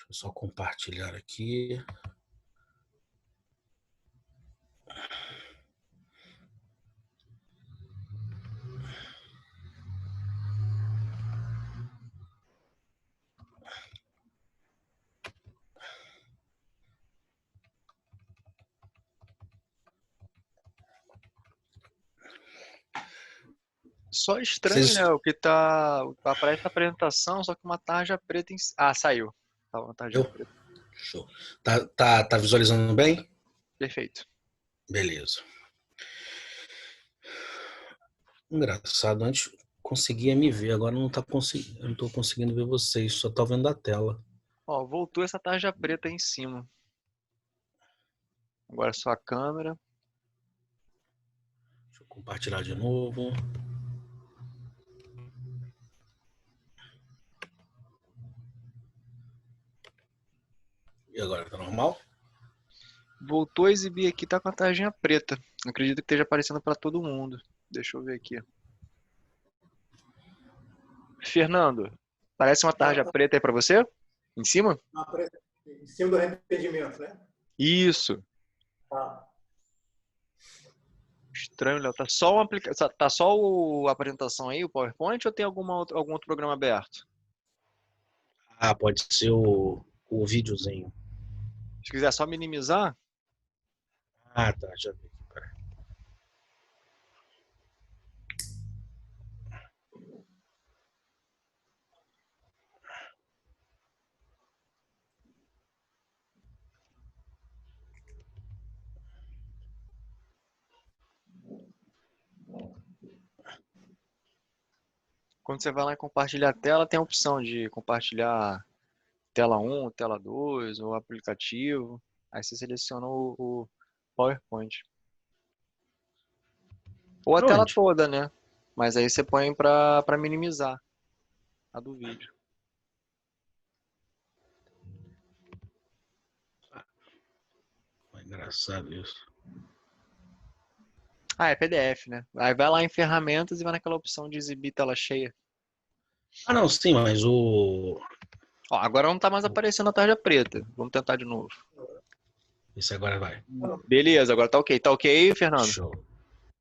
eu só compartilhar aqui. Só estranho, Vocês... né? O que tá. Aparece na apresentação, só que uma tarja preta em. Ah, saiu. Tava uma tarja Eu? preta. Show. Tá visualizando bem? Perfeito. Beleza. Engraçado, antes conseguia me ver, agora não tá conseguindo, eu não tô conseguindo ver vocês, só tô vendo a tela. Ó, voltou essa tarja preta aí em cima. Agora só a câmera. Deixa eu compartilhar de novo. E agora, tá normal? Voltou a exibir aqui, tá com a tarjinha preta. Acredito que esteja aparecendo para todo mundo. Deixa eu ver aqui. Fernando, parece uma tarja preta aí para você? Em cima? Em cima do arrependimento, né? Isso. Ah, Estranho, Léo. Tá só uma tá só a apresentação aí, o PowerPoint, ou tem algum outro programa aberto? Ah, pode ser o videozinho. Se quiser só minimizar, Ah, tá, já vi. Peraí. quando você vai lá e compartilhar a tela, tem a opção de compartilhar tela 1, tela 2, ou aplicativo. Aí você seleciona o PowerPoint. Ou a tela Onde? toda, né? Mas aí você põe para minimizar a do vídeo. É engraçado isso. Ah, é PDF, né? Aí vai lá em ferramentas e vai naquela opção de exibir tela cheia. Ah, não, sim, mas o... Ó, agora não tá mais aparecendo a tarja preta. Vamos tentar de novo. Esse agora vai. Beleza, agora tá ok. Tá ok, Fernando? Show.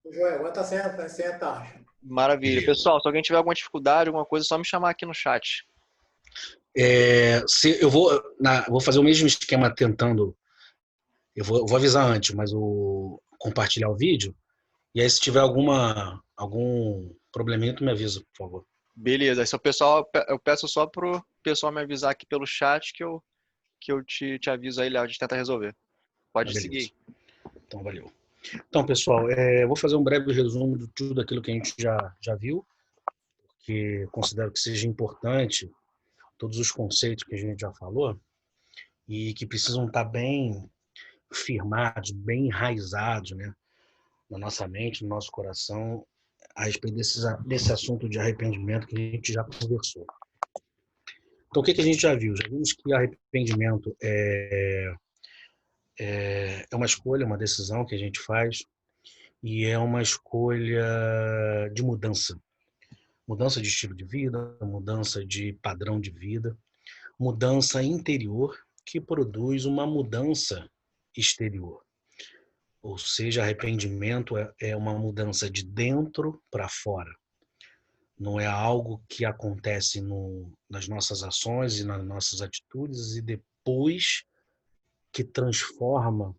o Joel, agora está sem a taxa. Maravilha. Beleza. Pessoal, se alguém tiver alguma dificuldade, alguma coisa, é só me chamar aqui no chat. Se eu vou fazer o mesmo esquema tentando. Eu vou avisar antes, mas compartilhar o vídeo. E aí, se tiver algum probleminha, tu me avisa, por favor. Beleza. Aí se o pessoal, eu peço só pro pessoal me avisar aqui pelo chat que eu te aviso aí, Léo, a gente tenta resolver. Ah, Pode beleza. seguir. Então, valeu. Então, pessoal, eu vou fazer um breve resumo de tudo aquilo que a gente já viu, que considero que seja importante, todos os conceitos que a gente já falou, e que precisam estar bem firmados, bem enraizados, né, na nossa mente, no nosso coração, a respeito desse assunto de arrependimento que a gente já conversou. Então, o que a gente já viu? Já vimos que arrependimento é uma escolha, uma decisão que a gente faz, e é uma escolha de mudança. Mudança de estilo de vida, mudança de padrão de vida, mudança interior que produz uma mudança exterior. Ou seja, arrependimento é uma mudança de dentro para fora. Não é algo que acontece nas nossas ações e nas nossas atitudes e depois que transforma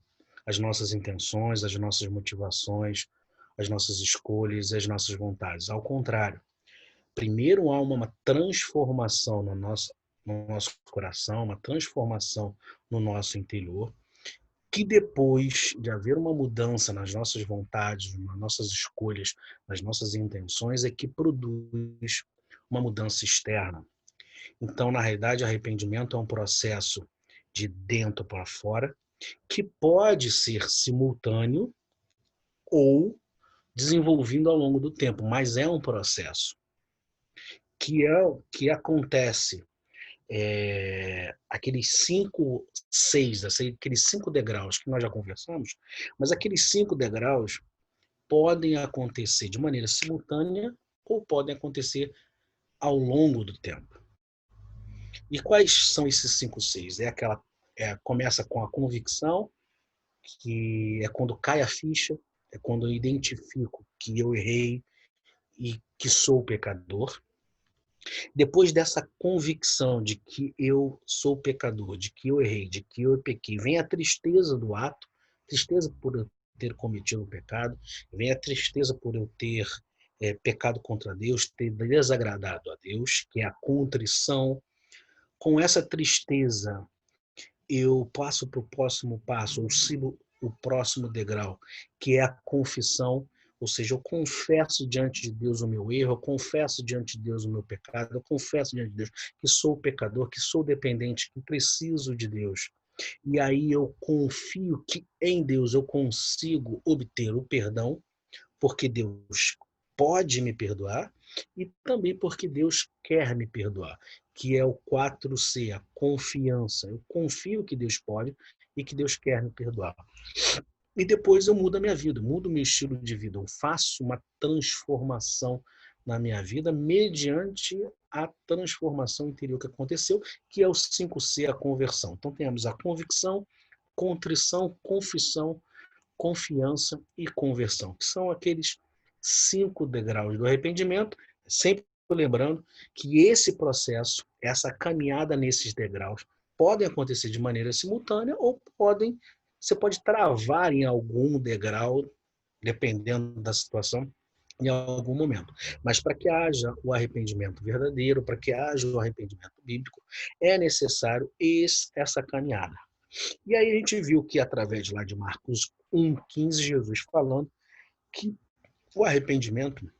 as nossas intenções, as nossas motivações, as nossas escolhas, as nossas vontades. Ao contrário, primeiro há uma transformação no nosso coração, uma transformação no nosso interior, que depois de haver uma mudança nas nossas vontades, nas nossas escolhas, nas nossas intenções, é que produz uma mudança externa. Então, na realidade, arrependimento é um processo de dentro para fora, que pode ser simultâneo ou desenvolvido ao longo do tempo, mas é um processo que acontece aqueles 5 degraus que nós já conversamos, mas aqueles 5 degraus podem acontecer de maneira simultânea ou podem acontecer ao longo do tempo. E quais são esses 5 Cs? Começa com a convicção, que é quando cai a ficha, é quando eu identifico que eu errei e que sou pecador. Depois dessa convicção de que eu sou pecador, de que eu errei, de que eu pequei, vem a tristeza do ato, tristeza por eu ter cometido o pecado, vem a tristeza por eu ter pecado contra Deus, ter desagradado a Deus, que é a contrição. Com essa tristeza, eu passo para o próximo passo, ou sigo o próximo degrau, que é a confissão, ou seja, eu confesso diante de Deus o meu erro, eu confesso diante de Deus o meu pecado, eu confesso diante de Deus que sou pecador, que sou dependente, que preciso de Deus. E aí eu confio que em Deus eu consigo obter o perdão, porque Deus pode me perdoar e também porque Deus quer me perdoar, que é o 4C, a confiança. Eu confio que Deus pode e que Deus quer me perdoar. E depois eu mudo a minha vida, mudo o meu estilo de vida, eu faço uma transformação na minha vida mediante a transformação interior que aconteceu, que é o 5C, a conversão. Então temos a convicção, contrição, confissão, confiança e conversão, que são aqueles 5 degraus do arrependimento, sempre lembrando que esse processo, essa caminhada nesses degraus, podem acontecer de maneira simultânea ou você pode travar em algum degrau, dependendo da situação, em algum momento. Mas para que haja o arrependimento verdadeiro, para que haja o arrependimento bíblico, é necessário essa caminhada. E aí a gente viu que, através lá de Marcos 1,15, Jesus falando que o arrependimento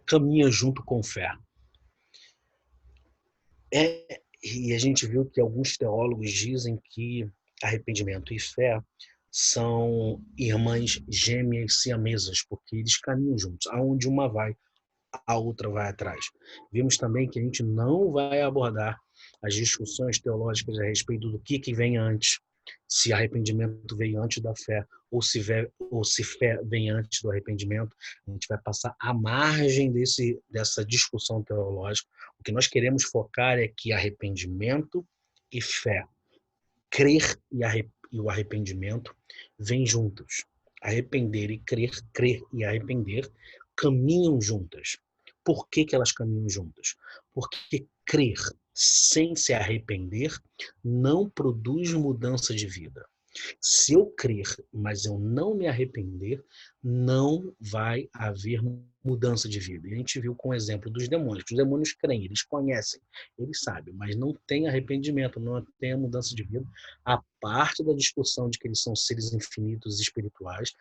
caminha junto com fé. E a gente viu que alguns teólogos dizem que arrependimento e fé são irmãs gêmeas siamesas, porque eles caminham juntos. Aonde uma vai, a outra vai atrás. Vimos também que a gente não vai abordar as discussões teológicas a respeito do que vem antes, se arrependimento veio antes da fé, ou se fé vem antes do arrependimento. A gente vai passar à margem dessa discussão teológica. O que nós queremos focar é que arrependimento e fé, crer e o arrependimento vêm juntos. Arrepender e crer e arrepender caminham juntas. Por que elas caminham juntas? Porque crer sem se arrepender não produz mudança de vida. Se eu crer, mas eu não me arrepender, não vai haver mudança de vida. E a gente viu com o exemplo dos demônios. Os demônios creem, eles conhecem, eles sabem, mas não tem arrependimento, não tem a mudança de vida. A parte da discussão de que eles são seres infinitos espirituais,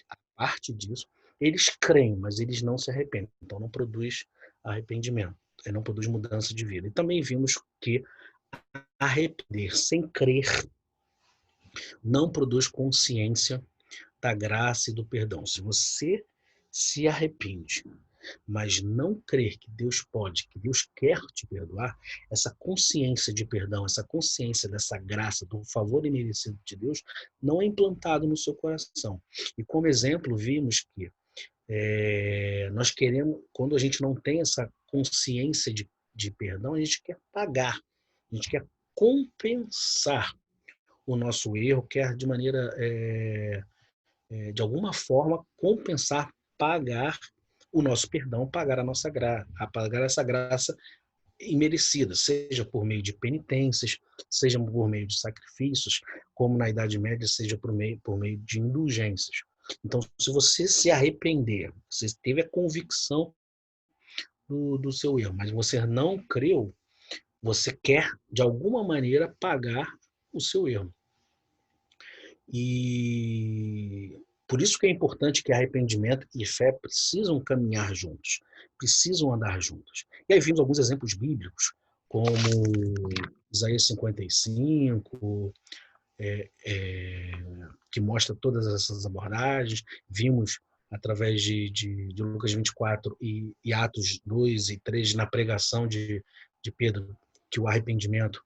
a parte disso, eles creem, mas eles não se arrependem. Então não produz arrependimento, não produz mudança de vida. E também vimos que arrepender sem crer não produz consciência da graça e do perdão. Se você se arrepende, mas não crer que Deus pode, que Deus quer te perdoar, essa consciência de perdão, essa consciência dessa graça, do favor imerecido de Deus, não é implantado no seu coração. E como exemplo, vimos que nós queremos, quando a gente não tem essa consciência de perdão, a gente quer pagar, a gente quer compensar o nosso erro, quer de maneira, de alguma forma, compensar, pagar o nosso perdão, pagar a nossa graça, pagar essa graça imerecida, seja por meio de penitências, seja por meio de sacrifícios, como na Idade Média, seja por meio de indulgências. Então, se você se arrepender, você teve a convicção do seu erro, mas você não creu, você quer, de alguma maneira, pagar o seu erro. E por isso que é importante que arrependimento e fé precisam caminhar juntos, precisam andar juntos. E aí vimos alguns exemplos bíblicos, como Isaías 55, que mostra todas essas abordagens. Vimos através de Lucas 24 e Atos 2 e 3, na pregação de Pedro, que o arrependimento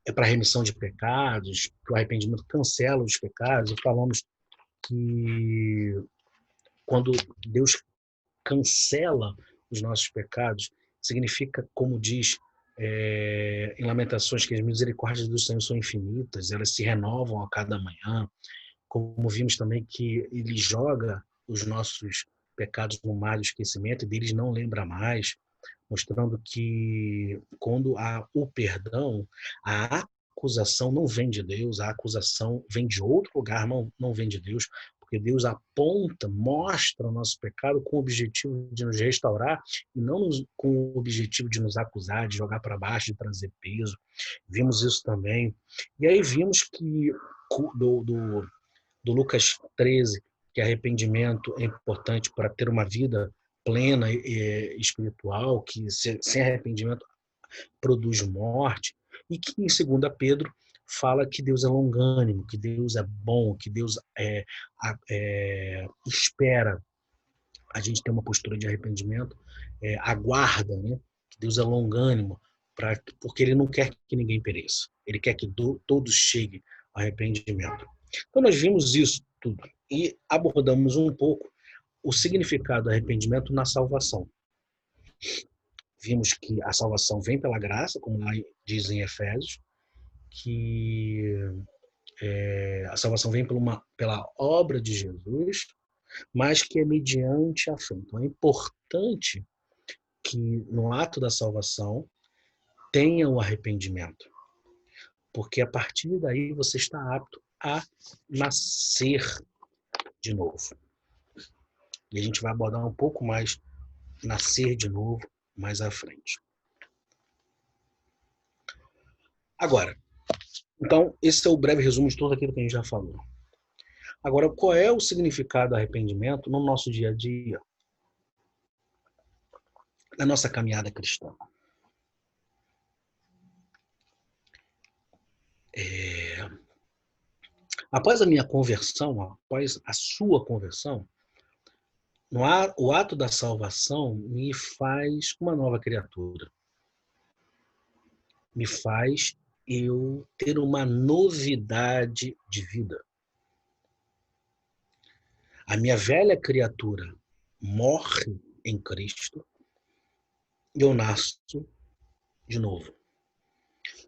é para remissão de pecados, que o arrependimento cancela os pecados, e falamos que quando Deus cancela os nossos pecados, significa, como diz em Lamentações que as misericórdias do Senhor são infinitas, elas se renovam a cada manhã. Como vimos também que ele joga os nossos pecados no mar do esquecimento e deles não lembra mais, mostrando que quando há o perdão, a acusação não vem de Deus, a acusação vem de outro lugar, não vem de Deus, porque Deus aponta, mostra o nosso pecado com o objetivo de nos restaurar e não com o objetivo de nos acusar, de jogar para baixo, de trazer peso. Vimos isso também. E aí vimos que do Lucas 13, que arrependimento é importante para ter uma vida plena e espiritual, que sem arrependimento produz morte, e que em 2 Pedro fala que Deus é longânimo, que Deus é bom, que Deus espera a gente ter uma postura de arrependimento, aguarda, né? Que Deus é longânimo, porque Ele não quer que ninguém pereça. Ele quer que todos cheguem ao arrependimento. Então nós vimos isso tudo e abordamos um pouco o significado do arrependimento na salvação. Vimos que a salvação vem pela graça, como lá diz em Efésios, que a salvação vem pela obra de Jesus, mas que é mediante a fé. Então é importante que no ato da salvação tenha o arrependimento, porque a partir daí você está apto a nascer de novo. E a gente vai abordar um pouco mais nascer de novo mais à frente. Agora, então, esse é o breve resumo de tudo aquilo que a gente já falou. Agora, qual é o significado do arrependimento no nosso dia a dia? Na nossa caminhada cristã? Após a minha conversão, após a sua conversão, o ato da salvação me faz uma nova criatura. Me faz eu ter uma novidade de vida. A minha velha criatura morre em Cristo e eu nasço de novo.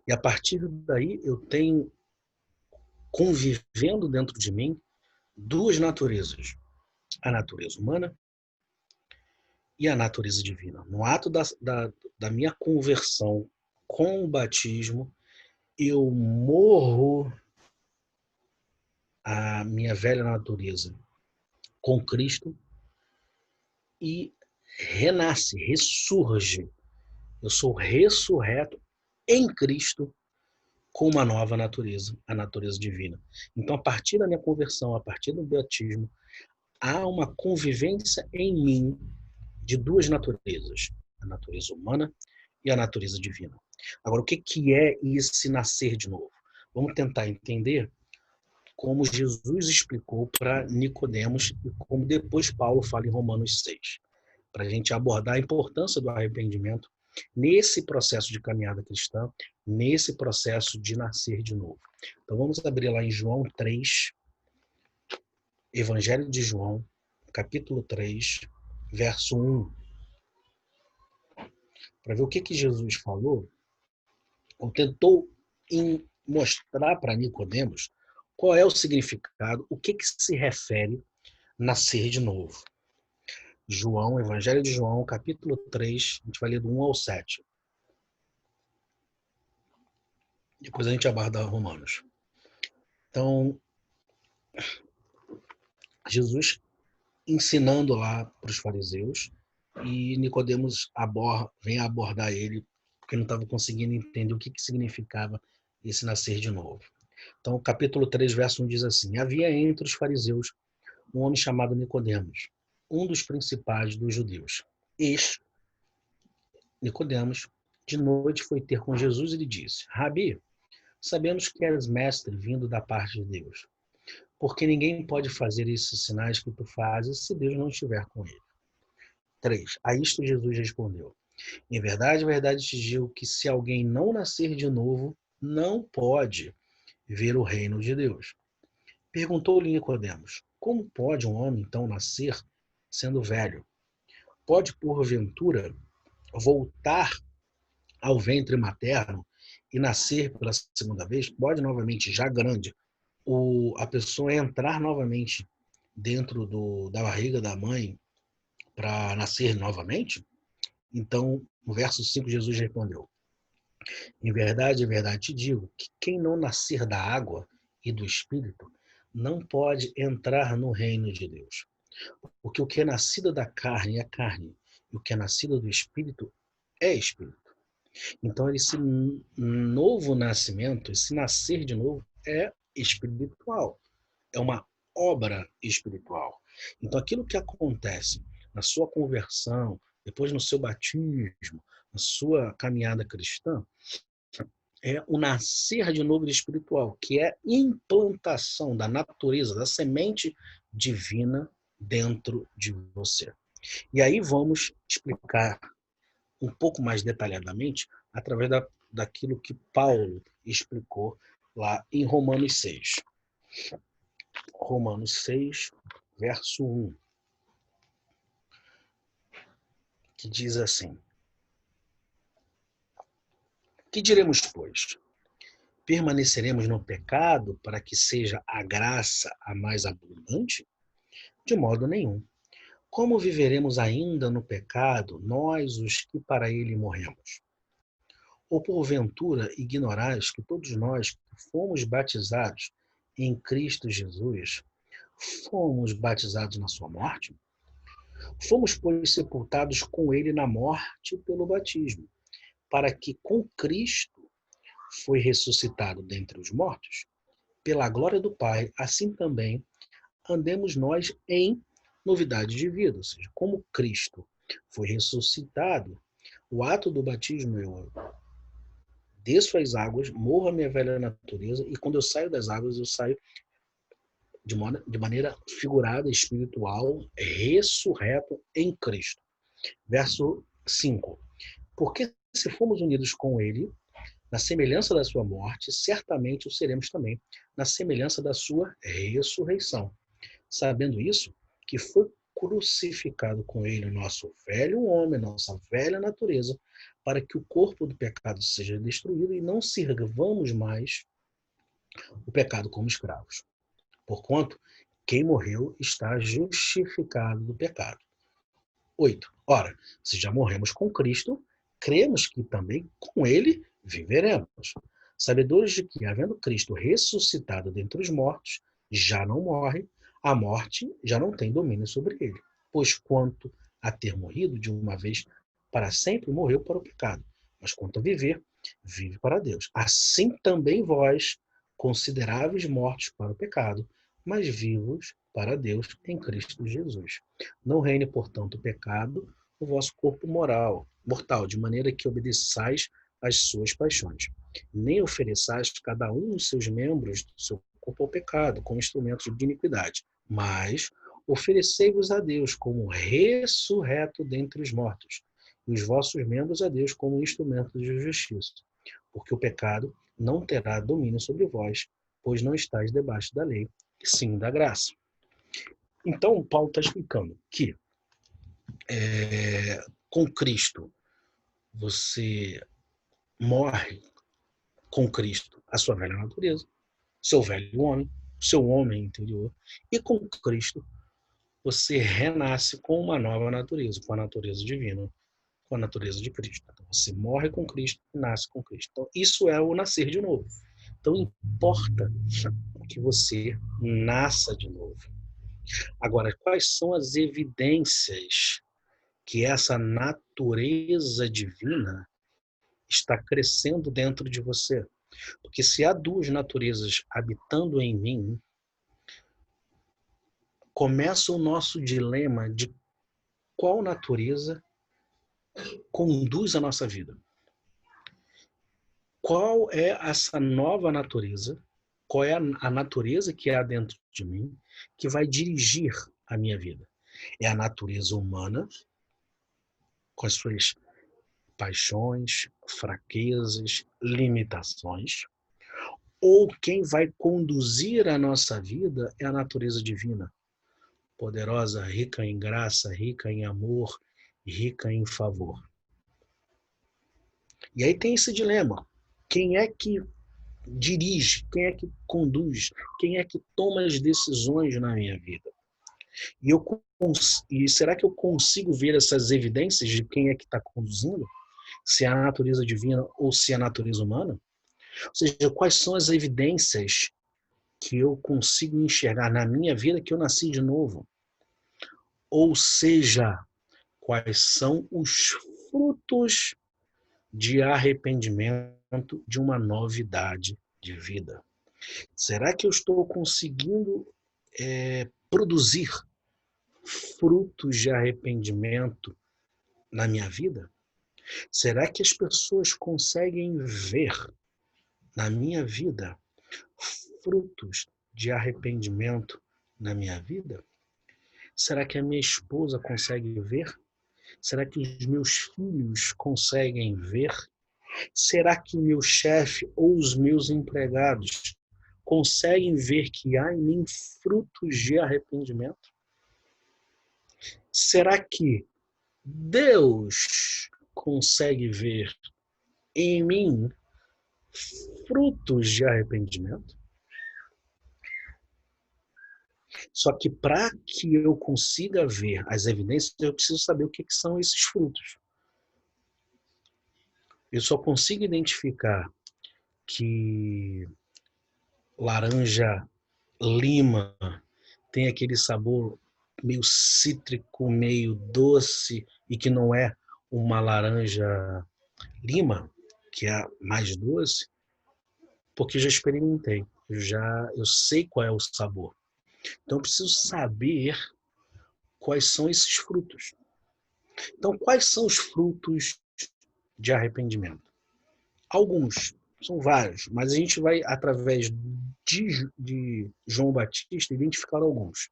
E a partir daí eu tenho convivendo dentro de mim duas naturezas. A natureza humana e a natureza divina. No ato da minha conversão com o batismo, eu morro a minha velha natureza com Cristo e renasce, ressurge. Eu sou ressurreto em Cristo com uma nova natureza, a natureza divina. Então, a partir da minha conversão, a partir do batismo, há uma convivência em mim de duas naturezas, a natureza humana e a natureza divina. Agora, o que é esse nascer de novo? Vamos tentar entender como Jesus explicou para Nicodemos e como depois Paulo fala em Romanos 6, para a gente abordar a importância do arrependimento nesse processo de caminhada cristã, nesse processo de nascer de novo. Então vamos abrir lá em João 3, Evangelho de João, capítulo 3, verso 1, para ver o que Jesus falou, ou tentou mostrar para Nicodemos qual é o significado, o que se refere nascer de novo. João, Evangelho de João, capítulo 3, a gente vai ler do 1 ao 7. Depois a gente aborda Romanos. Então, Jesus ensinando lá para os fariseus e Nicodemos vem abordar ele porque não estava conseguindo entender o que significava esse nascer de novo. Então, capítulo 3, verso 1 diz assim: Havia entre os fariseus um homem chamado Nicodemos, um dos principais dos judeus. Este, Nicodemos, de noite foi ter com Jesus e lhe disse: Rabi, sabemos que és mestre vindo da parte de Deus, porque ninguém pode fazer esses sinais que tu fazes se Deus não estiver com ele. 3. A isto Jesus respondeu: Em verdade te digo que se alguém não nascer de novo, não pode ver o reino de Deus. Perguntou-lhe Nicodemos: Como pode um homem então nascer sendo velho? Pode porventura voltar ao ventre materno e nascer pela segunda vez, pode novamente, já grande, a pessoa entrar novamente dentro da barriga da mãe para nascer novamente? Então, no verso 5, Jesus respondeu: em verdade te digo que quem não nascer da água e do Espírito não pode entrar no reino de Deus. Porque o que é nascido da carne é carne, e o que é nascido do Espírito é Espírito. Então, esse novo nascimento, esse nascer de novo, é espiritual. É uma obra espiritual. Então, aquilo que acontece na sua conversão, depois no seu batismo, na sua caminhada cristã, é o nascer de novo espiritual, que é implantação da natureza, da semente divina dentro de você. E aí vamos explicar um pouco mais detalhadamente através daquilo que Paulo explicou lá em Romanos 6. Romanos 6, verso 1, que diz assim: que diremos, pois? Permaneceremos no pecado para que seja a graça a mais abundante? De modo nenhum. Como viveremos ainda no pecado, nós os que para ele morremos? Ou porventura ignorais que todos nós que fomos batizados em Cristo Jesus, fomos batizados na sua morte? Fomos, pois, sepultados com ele na morte pelo batismo, para que com Cristo foi ressuscitado dentre os mortos, pela glória do Pai, assim também andemos nós em novidade de vida. Ou seja, como Cristo foi ressuscitado, o ato do batismo, eu desço as águas, morro a minha velha natureza, e quando eu saio das águas, eu saio de maneira figurada, espiritual, ressurreto em Cristo. Verso 5. Porque se fomos unidos com ele, na semelhança da sua morte, certamente o seremos também na semelhança da sua ressurreição. Sabendo isso, que foi crucificado com ele o nosso velho homem, nossa velha natureza, para que o corpo do pecado seja destruído e não sirvamos mais o pecado como escravos. Porquanto, quem morreu está justificado do pecado. 8. Ora, se já morremos com Cristo, cremos que também com ele viveremos. Sabedores de que, havendo Cristo ressuscitado dentre os mortos, já não morre, a morte já não tem domínio sobre ele. Pois quanto a ter morrido de uma vez para sempre, morreu para o pecado. Mas quanto a viver, vive para Deus. Assim também vós, consideráveis mortos para o pecado, mas vivos para Deus em Cristo Jesus. Não reine, portanto, o pecado no vosso corpo mortal, de maneira que obedeçais às suas paixões. Nem ofereçais cada um os seus membros do seu corpo ao pecado, como instrumentos de iniquidade, mas oferecei-vos a Deus como ressurreto dentre os mortos, e os vossos membros a Deus como instrumentos de justiça. Porque o pecado não terá domínio sobre vós, pois não estáis debaixo da lei, e sim da graça. Então, Paulo está explicando que com Cristo você morre com Cristo a sua velha natureza, seu velho homem, seu homem interior, e com Cristo você renasce com uma nova natureza, com a natureza divina, com a natureza de Cristo. Então, você morre com Cristo e nasce com Cristo. Então, isso é o nascer de novo. Então, importa que você nasça de novo. Agora, quais são as evidências que essa natureza divina está crescendo dentro de você? Porque se há duas naturezas habitando em mim, começa o nosso dilema de qual natureza conduz a nossa vida. Qual é essa nova natureza? Qual é a natureza que há dentro de mim que vai dirigir a minha vida? É a natureza humana, com as suas paixões, fraquezas, limitações, ou quem vai conduzir a nossa vida é a natureza divina, poderosa, rica em graça, rica em amor, rica em favor. E aí tem esse dilema. Quem é que dirige? Quem é que conduz? Quem é que toma as decisões na minha vida? E será que eu consigo ver essas evidências de quem é que está conduzindo? Se é a natureza divina ou se é a natureza humana? Ou seja, quais são as evidências que eu consigo enxergar na minha vida que eu nasci de novo? Ou seja, quais são os frutos de arrependimento de uma novidade de vida? Será que eu estou conseguindo produzir frutos de arrependimento na minha vida? Será que as pessoas conseguem ver na minha vida frutos de arrependimento na minha vida? Será que a minha esposa consegue ver? Será que os meus filhos conseguem ver? Será que meu chefe ou os meus empregados conseguem ver que há em mim frutos de arrependimento? Será que Deus consegue ver em mim frutos de arrependimento? Só que para que eu consiga ver as evidências, eu preciso saber o que são esses frutos. Eu só consigo identificar que laranja lima tem aquele sabor meio cítrico, meio doce, e que não é uma laranja lima, que é mais doce, porque já experimentei. Eu sei qual é o sabor. Então eu preciso saber quais são esses frutos. Então, quais são os frutos de arrependimento? Alguns, são vários, mas a gente vai, através de João Batista, identificar alguns.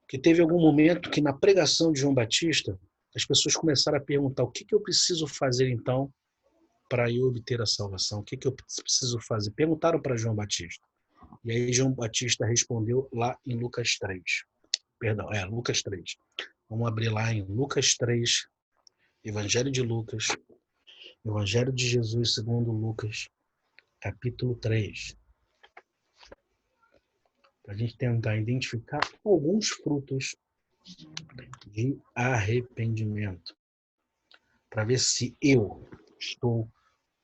Porque teve algum momento que na pregação de João Batista, as pessoas começaram a perguntar: o que eu preciso fazer então para eu obter a salvação? O que eu preciso fazer? Perguntaram para João Batista. E aí João Batista respondeu lá em Lucas 3. Perdão, Lucas 3. Vamos abrir lá em Lucas 3, Evangelho de Lucas, Evangelho de Jesus segundo Lucas, capítulo 3. Para a gente tentar identificar alguns frutos de arrependimento. Para ver se eu estou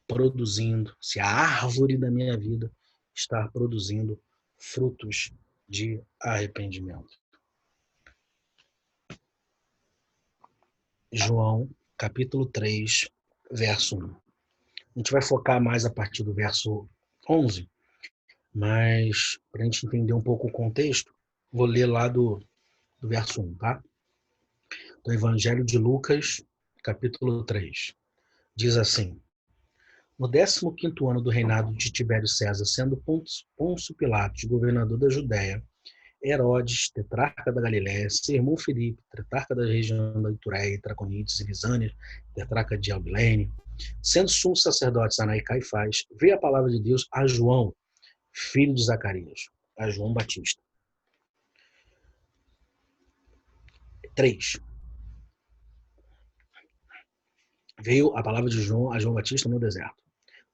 produzindo, se a árvore da minha vida está produzindo frutos de arrependimento. João, capítulo 3, verso 1. A gente vai focar mais a partir do verso 11, mas para a gente entender um pouco o contexto, vou ler lá do verso 1, tá? Do Evangelho de Lucas, capítulo 3. Diz assim: no 15º ano do reinado de Tibério César, sendo Pôncio Pilatos governador da Judéia, Herodes, tetrarca da Galiléia, seu irmão Filipe, tetrarca da região da Itureia, Traconites e Lisânia, tetrarca de Abilene, sendo sumos sacerdotes Aná e Caifás, veio a palavra de Deus a João, filho de Zacarias, a João Batista. 3. Veio a palavra de João a João Batista no deserto.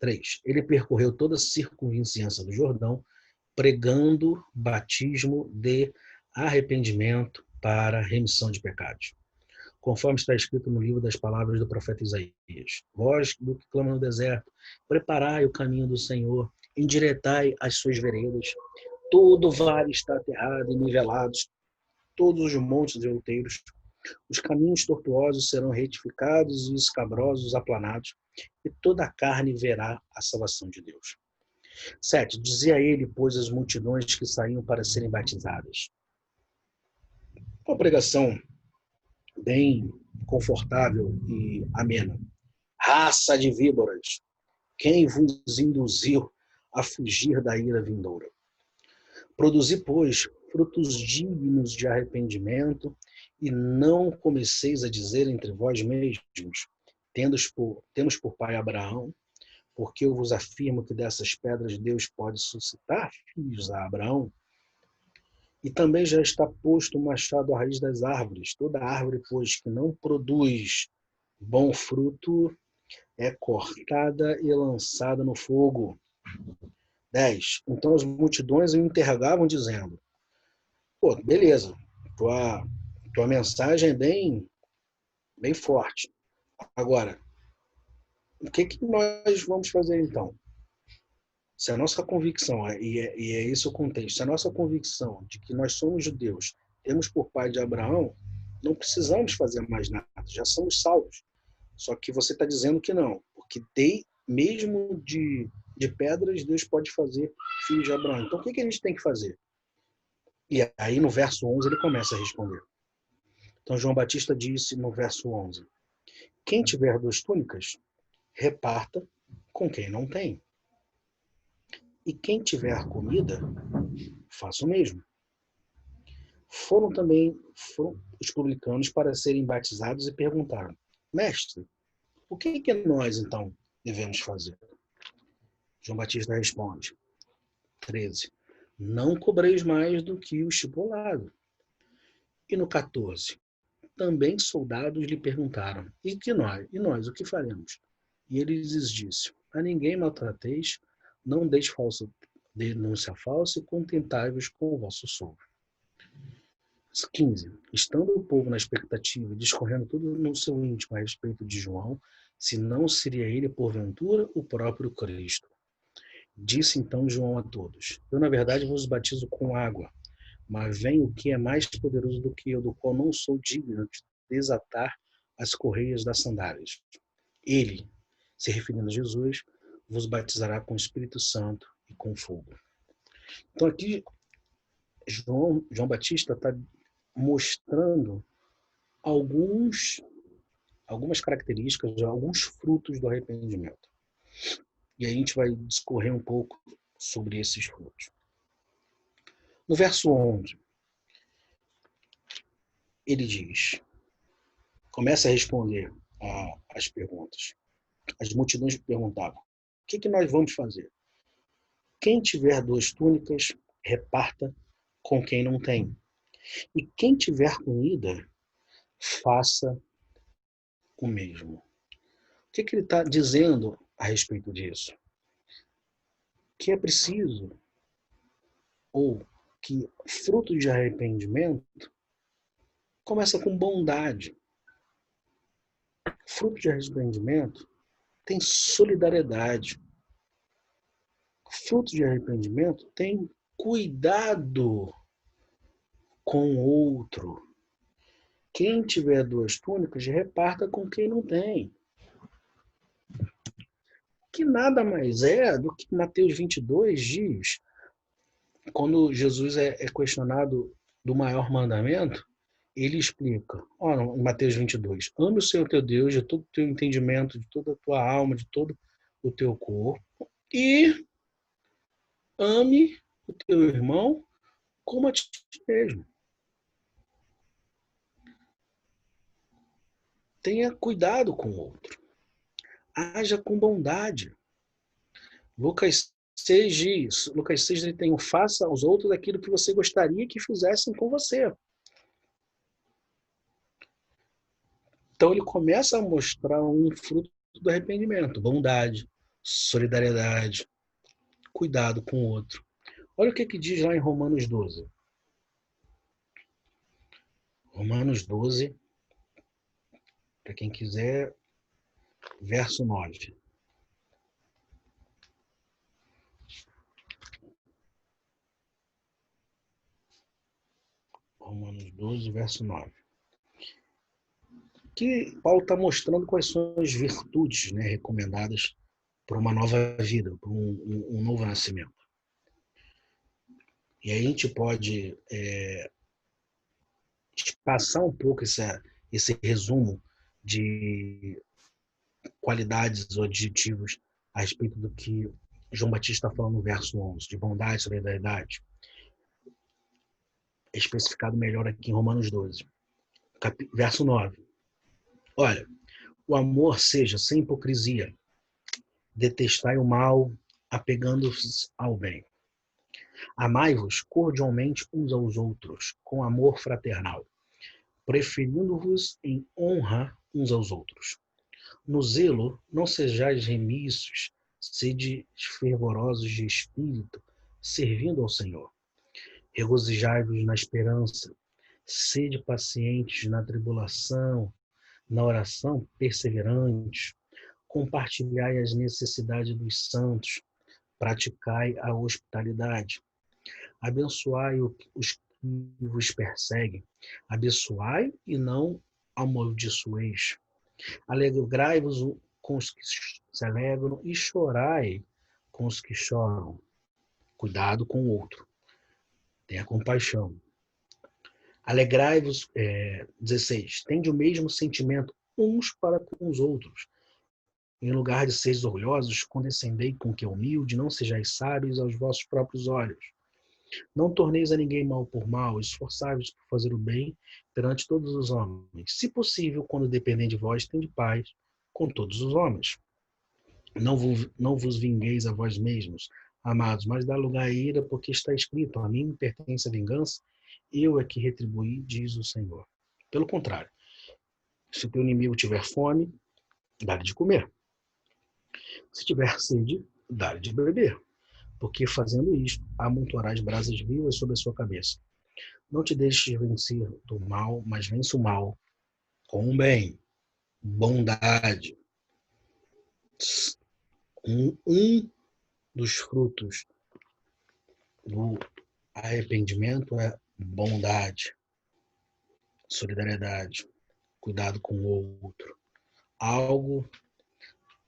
3. Ele percorreu toda a circunvizinhança do Jordão, pregando batismo de arrependimento para remissão de pecados, conforme está escrito no livro das palavras do profeta Isaías. Vós do que clama no deserto, preparai o caminho do Senhor, endireitai as suas veredas. Todo vale está aterrado e nivelados, todos os montes e outeiros. Os caminhos tortuosos serão retificados e os escabrosos aplanados, e toda a carne verá a salvação de Deus. 7. Dizia ele, pois, as multidões que saíam para serem batizadas. Uma pregação bem confortável e amena. Raça de víboras, quem vos induziu a fugir da ira vindoura? Produzi, pois, frutos dignos de arrependimento, e não comeceis a dizer entre vós mesmos: temos por pai Abraão, porque eu vos afirmo que dessas pedras Deus pode suscitar filhos a Abraão. E também já está posto o machado à raiz das árvores. Toda árvore, pois, que não produz bom fruto, é cortada e lançada no fogo. 10. Então as multidões o interrogavam dizendo, pô, beleza, tua mensagem é bem forte. Agora, o que nós vamos fazer então? Se a nossa convicção, e é esse o contexto, se a nossa convicção de que nós somos judeus, temos por pai de Abraão, não precisamos fazer mais nada, já somos salvos. Só que você está dizendo que não, porque mesmo de pedras, Deus pode fazer filhos de Abraão. Então, o que a gente tem que fazer? E aí, no verso 11, ele começa a responder. Então, João Batista disse no verso 11, quem tiver 2 túnicas, reparta com quem não tem. E quem tiver comida, faça o mesmo. Foram os publicanos para serem batizados e perguntaram, mestre, o que nós, então, devemos fazer? João Batista responde, 13, não cobreis mais do que o estipulado. E no 14, também soldados lhe perguntaram, e nós, o que faremos? E ele lhes disse, a ninguém maltrateis, não deis denúncia falsa e contentai-vos com o vosso sogro. 15. Estando o povo na expectativa, discorrendo tudo no seu íntimo a respeito de João, se não seria ele, porventura, o próprio Cristo. Disse então João a todos, eu na verdade vos batizo com água, mas vem o que é mais poderoso do que eu, do qual não sou digno de desatar as correias das sandálias. Ele, se referindo a Jesus, vos batizará com o Espírito Santo e com fogo. Então aqui, João Batista está mostrando algumas características, alguns frutos do arrependimento. E a gente vai discorrer um pouco sobre esses frutos. No verso 11, ele diz, começa a responder as perguntas. As multidões perguntavam, o que nós vamos fazer? Quem tiver 2 túnicas, reparta com quem não tem. E quem tiver comida, faça o mesmo. O que ele está dizendo a respeito disso? Que é preciso, ou que fruto de arrependimento começa com bondade. Fruto de arrependimento tem solidariedade. Fruto de arrependimento tem cuidado com o outro. Quem tiver 2 túnicas, reparta com quem não tem. Que nada mais é do que Mateus 22 diz, quando Jesus é questionado do maior mandamento, ele explica, em Mateus 22, ame o Senhor teu Deus de todo o teu entendimento, de toda a tua alma, de todo o teu corpo, e ame o teu irmão como a ti mesmo. Tenha cuidado com o outro. Haja com bondade. Lucas 6 diz, Lucas 6 ele tem faça aos outros aquilo que você gostaria que fizessem com você. Então ele começa a mostrar um fruto do arrependimento, bondade, solidariedade, cuidado com o outro. Olha o que diz lá em Romanos 12. Romanos 12, para quem quiser, verso 9. Romanos 12, verso 9. Que Paulo está mostrando quais são as virtudes, né, recomendadas para uma nova vida, para um novo nascimento. E aí a gente pode passar um pouco esse resumo de qualidades ou adjetivos a respeito do que João Batista está falando no verso 11, de bondade, solidariedade. É especificado melhor aqui em Romanos 12, verso 9. Olha, o amor seja sem hipocrisia, detestai o mal, apegando-vos ao bem. Amai-vos cordialmente uns aos outros, com amor fraternal, preferindo-vos em honra uns aos outros. No zelo, não sejais remissos, sede fervorosos de espírito, servindo ao Senhor. Regozijai-vos na esperança, sede pacientes na tribulação, na oração perseverantes, compartilhai as necessidades dos santos, praticai a hospitalidade, abençoai os que vos perseguem, abençoai e não amaldiçoeis. Alegrai-vos com os que se alegram e chorai com os que choram. Cuidado com o outro. Tenha compaixão. Alegrai-vos, 16. Tende o mesmo sentimento uns para com os outros. Em lugar de seres orgulhosos, condescendei com que é humilde, não sejais sábios aos vossos próprios olhos. Não torneis a ninguém mal por mal, esforçai-vos por fazer o bem perante todos os homens. Se possível, quando dependem de vós, tende paz com todos os homens. Não vos vingueis a vós mesmos, amados, mas dá lugar à ira, porque está escrito: a mim me pertence a vingança, eu é que retribuí, diz o Senhor. Pelo contrário, se teu inimigo tiver fome, dá-lhe de comer. Se tiver sede, dá-lhe de beber, porque fazendo isto, amontoarás brasas vivas sobre a sua cabeça. Não te deixes vencer do mal, mas vence o mal com o bem, bondade. Um dos frutos do arrependimento é bondade, solidariedade, cuidado com o outro. Algo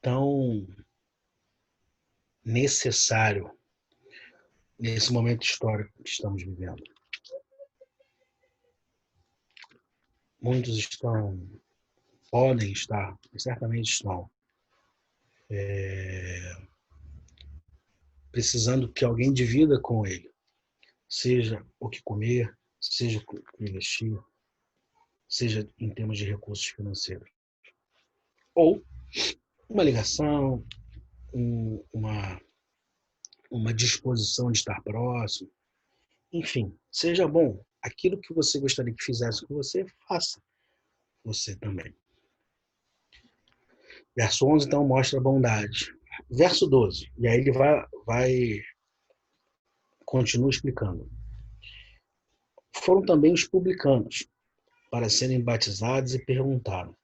tão necessário nesse momento histórico que estamos vivendo. Muitos podem estar, certamente estão, precisando que alguém divida com ele, seja o que comer, seja o que investir, seja em termos de recursos financeiros. Ou uma ligação, uma disposição de estar próximo. Enfim, seja bom. Aquilo que você gostaria que fizesse com você, faça você também. Verso 11, então, mostra a bondade. Verso 12, e aí ele vai continua explicando. Foram também os publicanos para serem batizados e perguntaram.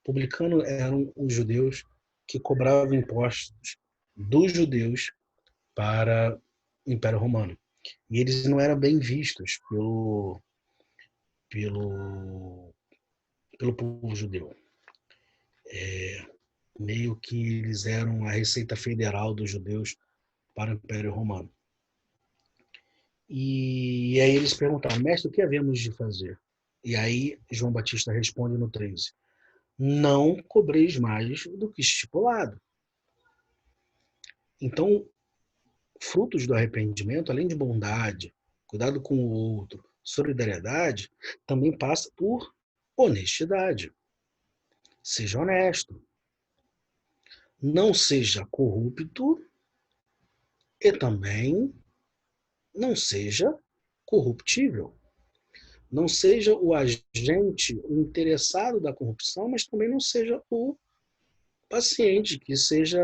Publicanos eram os judeus que cobravam impostos dos judeus para o Império Romano. E eles não eram bem vistos pelo povo judeu. Meio que eles eram a receita federal dos judeus para o Império Romano. E aí eles perguntaram, mestre, o que havemos de fazer? E aí João Batista responde no 13, não cobreis mais do que estipulado. Então, frutos do arrependimento, além de bondade, cuidado com o outro, solidariedade, também passa por honestidade. Seja honesto. Não seja corrupto e também não seja corruptível. Não seja o agente, o interessado da corrupção, mas também não seja o paciente que seja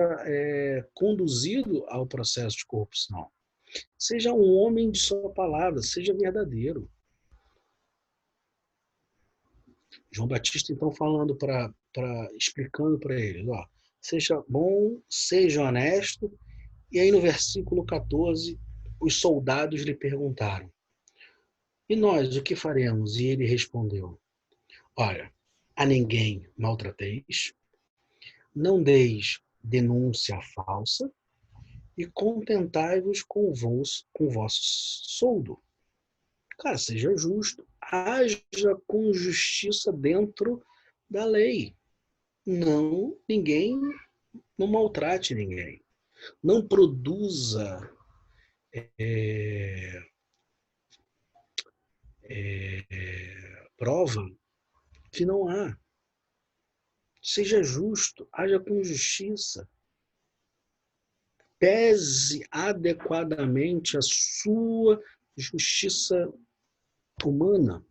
conduzido ao processo de corrupção. Seja um homem de sua palavra, seja verdadeiro. João Batista, então, falando explicando para eles, ó, seja bom, seja honesto. E aí no versículo 14, os soldados lhe perguntaram, e nós o que faremos? E ele respondeu, olha, a ninguém maltrateis, não deis denúncia falsa e contentai-vos com o vosso soldo. Cara, seja justo, haja com justiça dentro da lei. Não maltrate ninguém. Não produza prova que não há. Seja justo, haja com justiça. Pese adequadamente a sua justiça humana.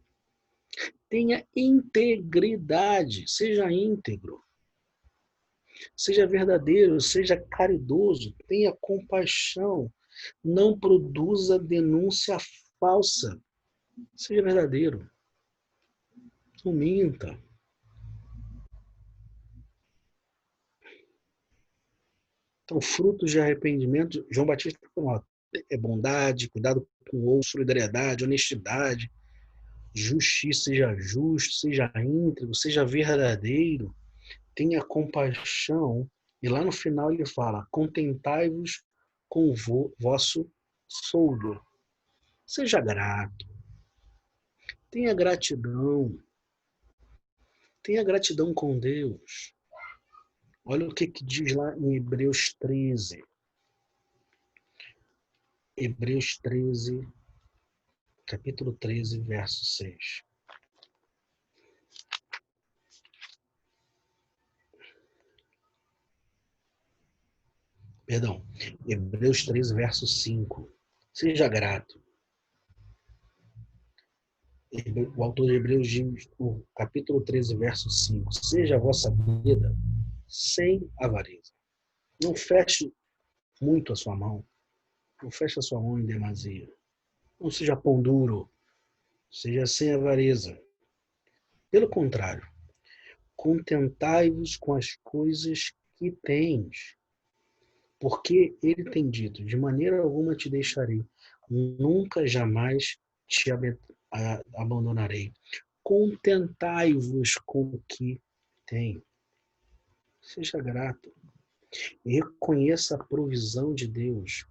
Tenha integridade, seja íntegro. Seja verdadeiro, seja caridoso, tenha compaixão, não produza denúncia falsa. Seja verdadeiro, não minta. Então, frutos de arrependimento, João Batista falou, é bondade, cuidado com o outro, solidariedade, honestidade, justiça, seja justo, seja íntegro, seja verdadeiro, tenha compaixão. E lá no final ele fala, contentai-vos com o vosso soldo. Seja grato, tenha gratidão com Deus. Olha o que diz lá em Hebreus 13. Hebreus 13, capítulo 13, verso 6. Perdão, Hebreus 13, verso 5. Seja grato. O autor de Hebreus diz, no capítulo 13, verso 5. Seja a vossa vida sem avareza. Não feche muito a sua mão. Não feche a sua mão em demasia. Não seja pão duro. Seja sem avareza. Pelo contrário, contentai-vos com as coisas que tens. Porque ele tem dito, de maneira alguma te deixarei, nunca jamais te abandonarei. Contentai-vos com o que tem. Seja grato. Reconheça a provisão de Deus.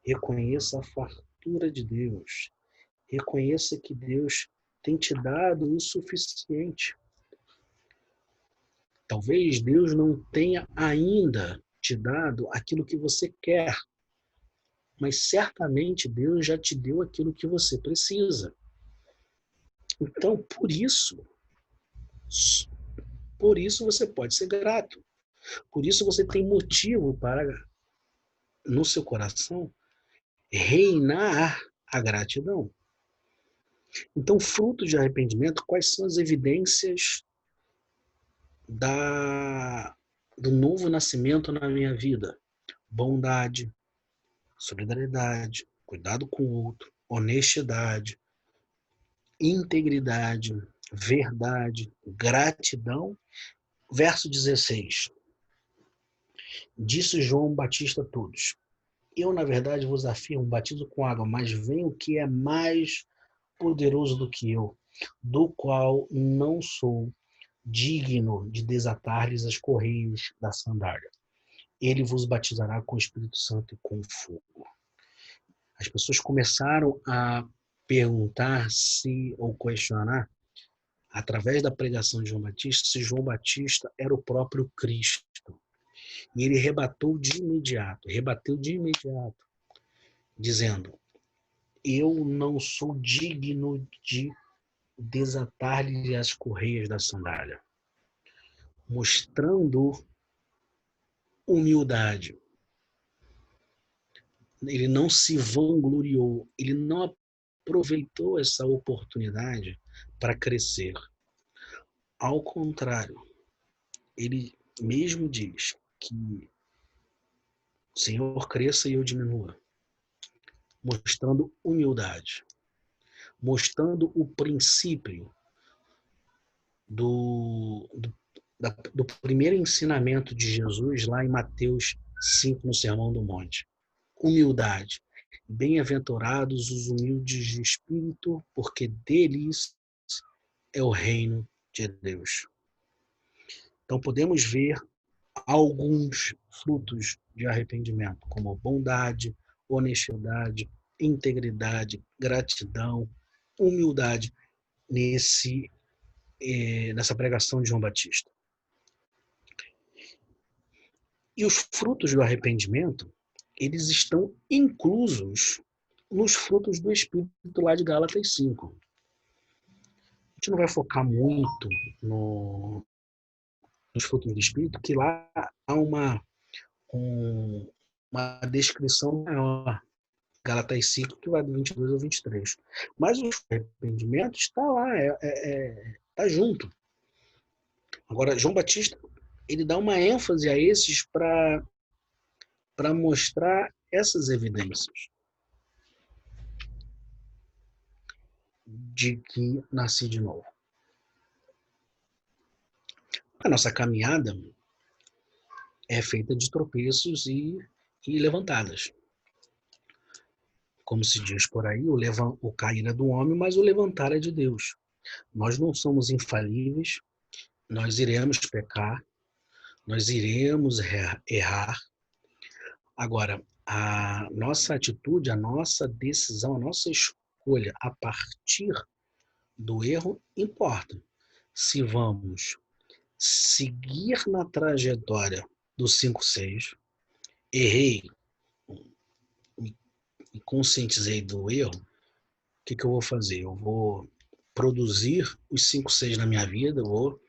Reconheça a fartura de Deus. Reconheça que Deus tem te dado o suficiente. Talvez Deus não tenha ainda te dado aquilo que você quer, mas certamente Deus já te deu aquilo que você precisa. Então, por isso você pode ser grato. Por isso você tem motivo para, no seu coração, reinar a gratidão. Então, fruto de arrependimento, quais são as evidências do novo nascimento na minha vida? Bondade, solidariedade, cuidado com o outro, honestidade, integridade, verdade, gratidão. Verso 16. Disse João Batista a todos: eu, na verdade, vos afirmo, batizo com água, mas vem o que é mais poderoso do que eu, do qual não sou digno de desatar-lhes as correias da sandália. Ele vos batizará com o Espírito Santo e com fogo. As pessoas começaram a perguntar ou questionar, através da pregação de João Batista, se João Batista era o próprio Cristo. E ele rebateu de imediato, dizendo: eu não sou digno de desatar-lhe as correias da sandália. Mostrando humildade. Ele não se vangloriou, ele não aproveitou essa oportunidade para crescer. Ao contrário, ele mesmo diz que o Senhor cresça e eu diminua, mostrando humildade, mostrando o princípio do primeiro ensinamento de Jesus lá em Mateus 5, no Sermão do Monte. Humildade. Bem-aventurados os humildes de espírito, porque deles é o reino de Deus. Então podemos ver alguns frutos de arrependimento, como bondade, honestidade, integridade, gratidão, humildade, nessa pregação de João Batista. E os frutos do arrependimento, eles estão inclusos nos frutos do Espírito lá de Gálatas 5. A gente não vai focar muito nos frutos do Espírito, que lá há uma descrição maior. Gálatas 5, que vai do 22 ao 23. Mas o arrependimento está lá, está junto. Agora, João Batista ele dá uma ênfase a esses para mostrar essas evidências de que nasci de novo. A nossa caminhada é feita de tropeços e levantadas. Como se diz por aí, o cair é do homem, mas o levantar é de Deus. Nós não somos infalíveis, nós iremos pecar, nós iremos errar. Agora, a nossa atitude, a nossa decisão, a nossa escolha a partir do erro importa. Se vamos seguir na trajetória do 5-6, errei, me conscientizei do erro, o que eu vou fazer? Eu vou produzir os 5-6 na minha vida, eu vou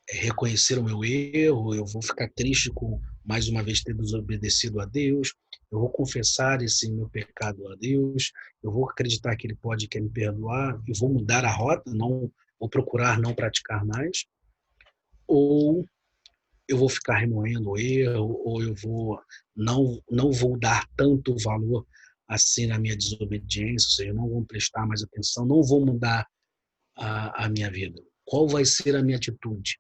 reconhecer o meu erro, eu vou ficar triste com, mais uma vez, ter desobedecido a Deus, eu vou confessar esse meu pecado a Deus, eu vou acreditar que Ele quer me perdoar, eu vou mudar a rota, não vou procurar não praticar mais, ou eu vou ficar remoendo o erro, ou eu vou não vou dar tanto valor assim na minha desobediência, ou seja, não vou prestar mais atenção, não vou mudar a minha vida. Qual vai ser a minha atitude?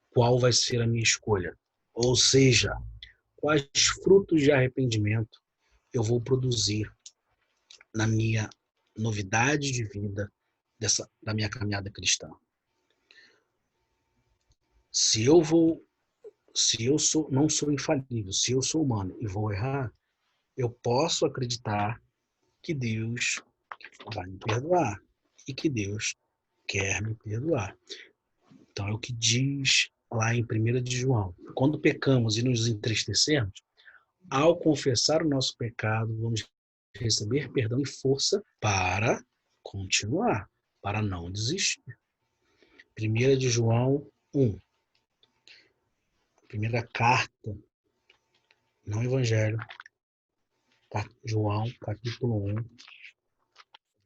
Qual vai ser a minha escolha? Ou seja, quais frutos de arrependimento eu vou produzir na minha novidade de vida da minha caminhada cristã? Se eu não sou infalível, se eu sou humano e vou errar, eu posso acreditar que Deus vai me perdoar e que Deus quer me perdoar. Então, é o que diz lá em 1 de João. Quando pecamos e nos entristecemos, ao confessar o nosso pecado, vamos receber perdão e força para continuar, para não desistir. 1 de João 1. Primeira carta, não evangelho, João, capítulo 1,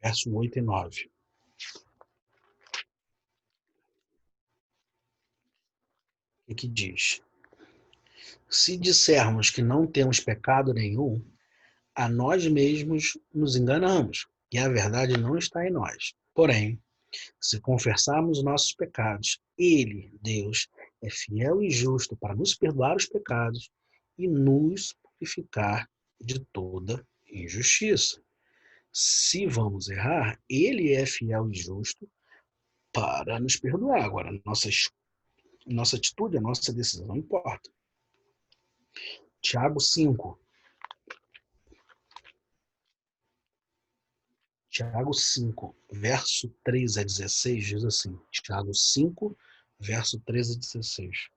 verso 8 e 9. O que diz? Se dissermos que não temos pecado nenhum, a nós mesmos nos enganamos, e a verdade não está em nós. Porém, se confessarmos nossos pecados, Ele, Deus, é fiel e justo para nos perdoar os pecados e nos purificar de toda injustiça. Se vamos errar, Ele é fiel e justo para nos perdoar. Agora, nossa atitude, a nossa decisão importa. Tiago 5. Tiago 5, verso 3 a 16, diz assim. Tiago 5, verso 13 a 16.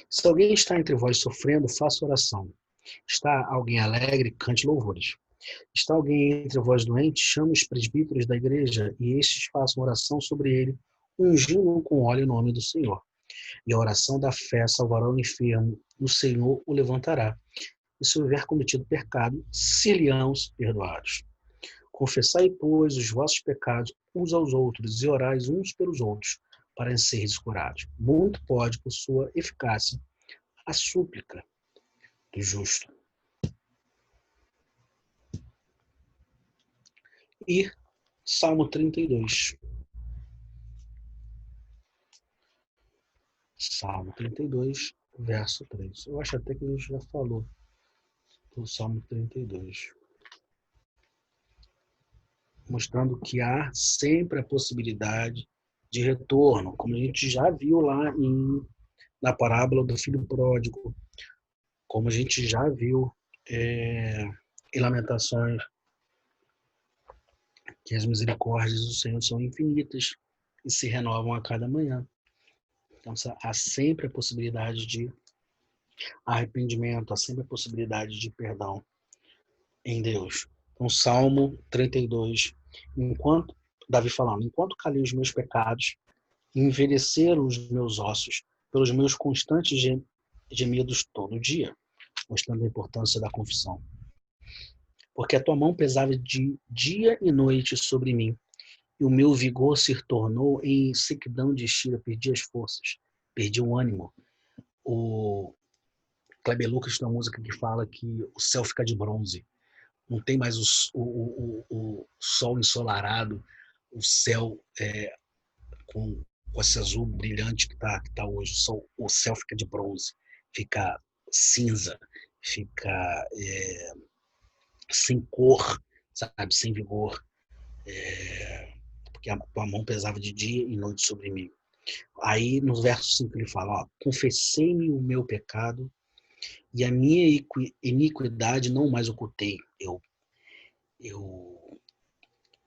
Se alguém está entre vós sofrendo, faça oração. Está alguém alegre, cante louvores. Está alguém entre vós doente, chame os presbíteros da igreja e estes façam oração sobre ele, ungindo-o com óleo em nome do Senhor. E a oração da fé salvará o enfermo, o Senhor o levantará. E se houver cometido pecado, ser-lhe-ão perdoados. Confessai, pois, os vossos pecados uns aos outros e orais uns pelos outros, para seres curados. Muito pode, por sua eficácia, a súplica do justo. E Salmo 32. Salmo 32, verso 3. Eu acho até que a gente já falou do Salmo 32. Mostrando que há sempre a possibilidade de retorno, como a gente já viu lá na parábola do filho pródigo, como a gente já viu em Lamentações, que as misericórdias do Senhor são infinitas e se renovam a cada manhã. Então, há sempre a possibilidade de arrependimento, há sempre a possibilidade de perdão em Deus. Então, Salmo 32, Davi falando, enquanto calei os meus pecados, envelheceram os meus ossos pelos meus constantes gemidos todo dia, mostrando a importância da confissão. Porque a tua mão pesava de dia e noite sobre mim, e o meu vigor se tornou em sequidão de estira, perdi as forças, perdi o ânimo. O Kleber Lucas tem uma música que fala que o céu fica de bronze. Não tem mais o sol ensolarado, o céu com esse azul brilhante que tá hoje. O céu fica de bronze, fica cinza, fica sem cor, sabe, sem vigor, porque a tua mão pesava de dia e noite sobre mim. Aí no verso 5 ele fala, ó, confessei-me o meu pecado e a minha iniquidade não mais ocultei. Eu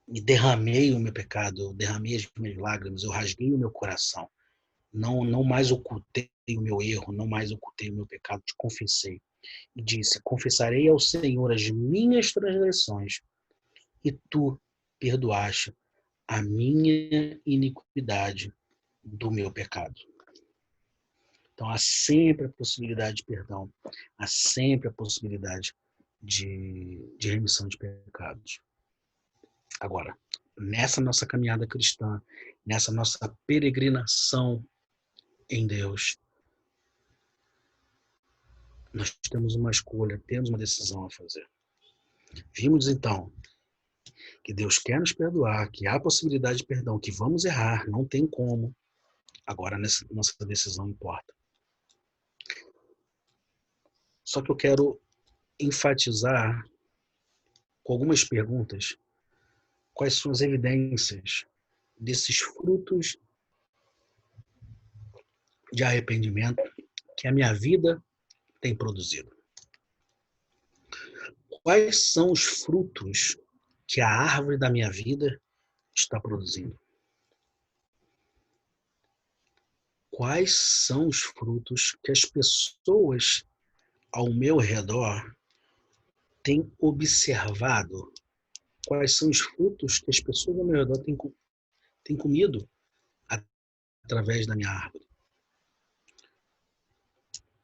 me derramei o meu pecado, eu derramei as minhas lágrimas, eu rasguei o meu coração. Não mais ocultei o meu erro, não mais ocultei o meu pecado, te confessei. E disse, confessarei ao Senhor as minhas transgressões e tu perdoaste a minha iniquidade do meu pecado. Então há sempre a possibilidade de perdão, há sempre a possibilidade de remissão de pecados. Agora, nessa nossa caminhada cristã, nessa nossa peregrinação em Deus, nós temos uma escolha, temos uma decisão a fazer. Vimos então que Deus quer nos perdoar, que há possibilidade de perdão, que vamos errar, não tem como. Agora, nossa decisão importa. Só que eu quero enfatizar com algumas perguntas quais são as evidências desses frutos de arrependimento que a minha vida tem produzido. Quais são os frutos que a árvore da minha vida está produzindo? Quais são os frutos que as pessoas ao meu redor têm observado? Quais são os frutos que as pessoas ao meu redor têm comido através da minha árvore?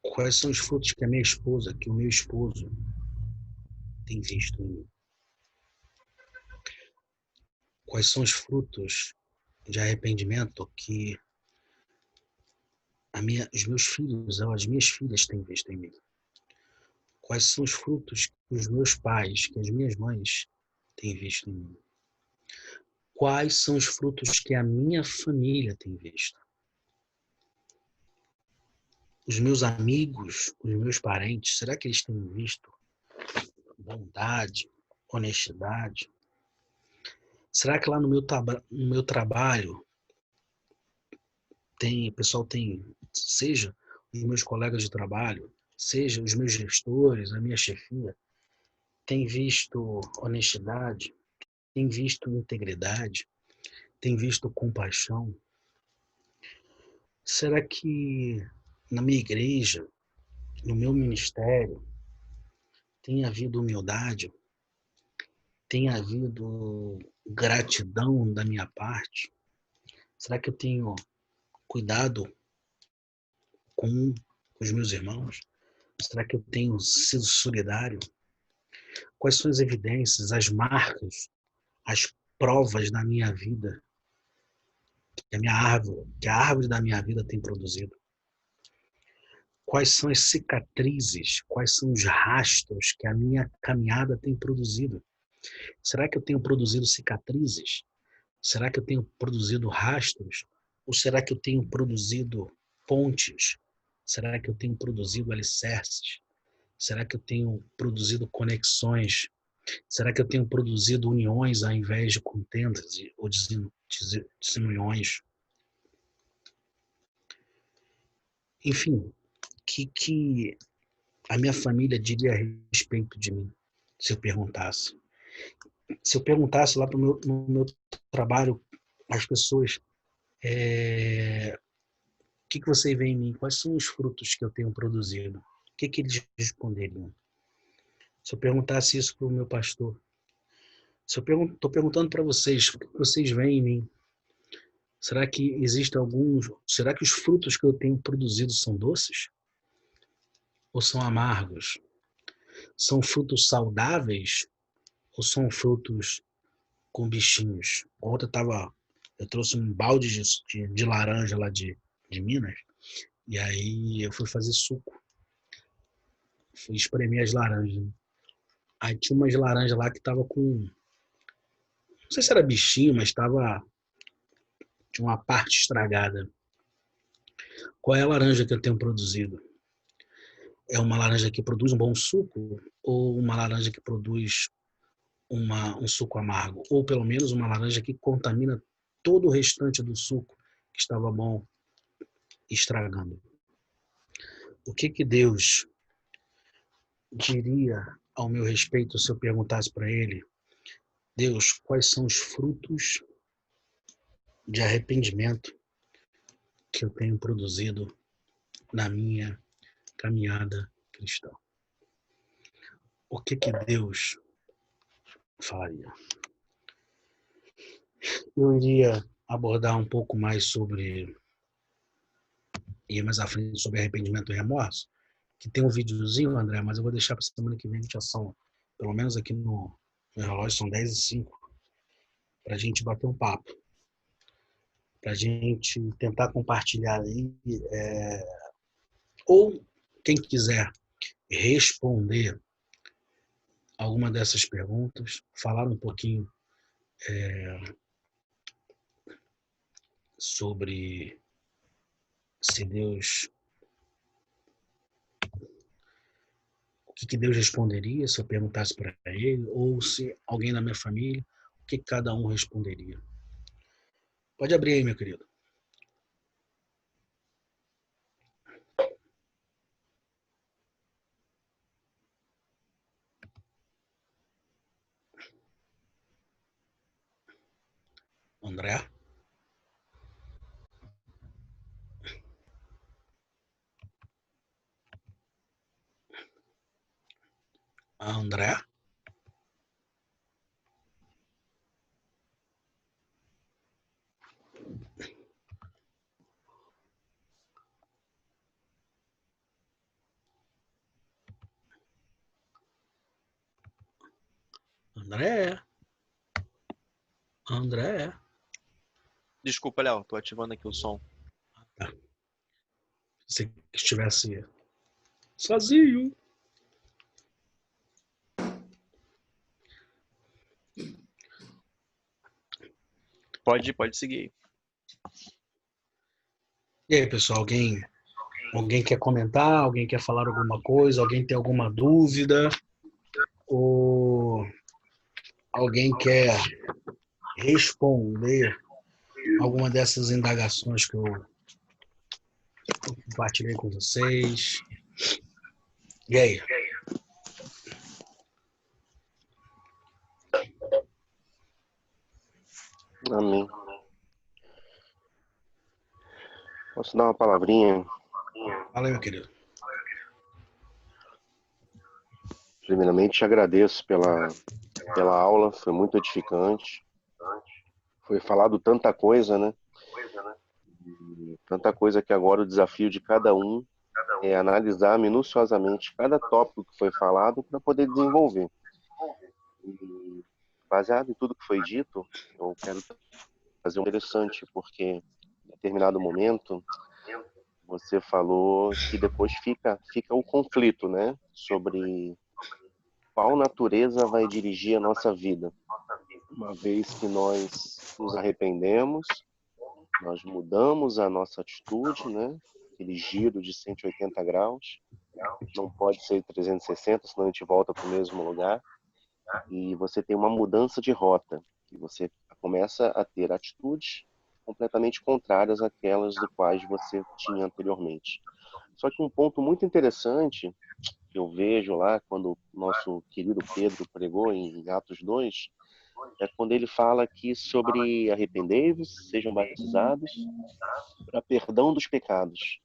Quais são os frutos que a minha esposa, que o meu esposo tem visto em mim? Quais são os frutos de arrependimento que os meus filhos ou as minhas filhas têm visto em mim? Quais são os frutos que os meus pais, que as minhas mães têm visto em mim? Quais são os frutos que a minha família tem visto? Os meus amigos, os meus parentes, será que eles têm visto bondade, honestidade? Será que lá no meu trabalho o pessoal tem, seja os meus colegas de trabalho, seja os meus gestores, a minha chefia, tem visto honestidade, tem visto integridade, tem visto compaixão? Será que na minha igreja, no meu ministério, tem havido humildade? Tem havido gratidão da minha parte? Será que eu tenho cuidado com os meus irmãos? Será que eu tenho sido solidário? Quais são as evidências, as marcas, as provas da minha vida que a árvore da minha vida tem produzido? Quais são as cicatrizes, quais são os rastros que a minha caminhada tem produzido? Será que eu tenho produzido cicatrizes? Será que eu tenho produzido rastros? Ou será que eu tenho produzido pontes? Será que eu tenho produzido alicerces? Será que eu tenho produzido conexões? Será que eu tenho produzido uniões ao invés de contendas ou desuniões? Enfim, que a minha família diria a respeito de mim, se eu perguntasse? Se eu perguntasse lá no meu trabalho, as pessoas, o que você vê em mim? Quais são os frutos que eu tenho produzido? O que eles responderiam? Se eu perguntasse isso para o meu pastor, se eu estou perguntando para vocês, o que vocês veem em mim? Será que existe alguns? Será que os frutos que eu tenho produzido são doces? Ou são amargos? São frutos saudáveis? Ou são frutos com bichinhos? Ontem eu trouxe um balde de laranja lá de Minas. E aí eu fui fazer suco, fui espremer as laranjas, né? Aí tinha umas laranjas lá que tava com, não sei se era bichinho, mas tinha uma parte estragada. Qual é a laranja que eu tenho produzido? É uma laranja que produz um bom suco ou uma laranja que produz um suco amargo? Ou pelo menos uma laranja que contamina todo o restante do suco que estava bom, estragando? O que que Deus diria ao meu respeito se eu perguntasse para ele: Deus, quais são os frutos de arrependimento que eu tenho produzido na minha caminhada cristã? O que que Deus faria? Eu iria abordar um pouco mais ir mais à frente sobre arrependimento e remorso, que tem um videozinho, André, mas eu vou deixar para semana que vem, já são, pelo menos aqui no relógio, são 10h05, para a gente bater um papo, para a gente tentar compartilhar aí, ou quem quiser responder alguma dessas perguntas, falar um pouquinho sobre se Deus, o que que Deus responderia se eu perguntasse para ele, ou se alguém da minha família, o que cada um responderia. Pode abrir aí, meu querido. André? André? André? André? Desculpa, Léo, tô ativando aqui o som. Tá. Se estivesse sozinho. Pode seguir aí. E aí, pessoal, alguém quer comentar? Alguém quer falar alguma coisa? Alguém tem alguma dúvida? Ou alguém quer responder alguma dessas indagações que eu compartilhei com vocês? E aí? Amém. Posso dar uma palavrinha? Fala aí, meu querido. Primeiramente, te agradeço pela aula, foi muito edificante. Foi falado tanta coisa, né? Tanta coisa que agora o desafio de cada um é analisar minuciosamente cada tópico que foi falado para poder desenvolver. E, baseado em tudo que foi dito, eu quero fazer um interessante, porque em determinado momento você falou que depois fica o conflito, né? Sobre qual natureza vai dirigir a nossa vida. Uma vez que nós nos arrependemos, nós mudamos a nossa atitude, né? Aquele giro de 180 graus, não pode ser 360, senão a gente volta para o mesmo lugar. E você tem uma mudança de rota, e você começa a ter atitudes completamente contrárias àquelas do quais você tinha anteriormente. Só que um ponto muito interessante que eu vejo lá, quando o nosso querido Pedro pregou em Atos 2, é quando ele fala aqui sobre arrependei-vos, sejam batizados para perdão dos pecados.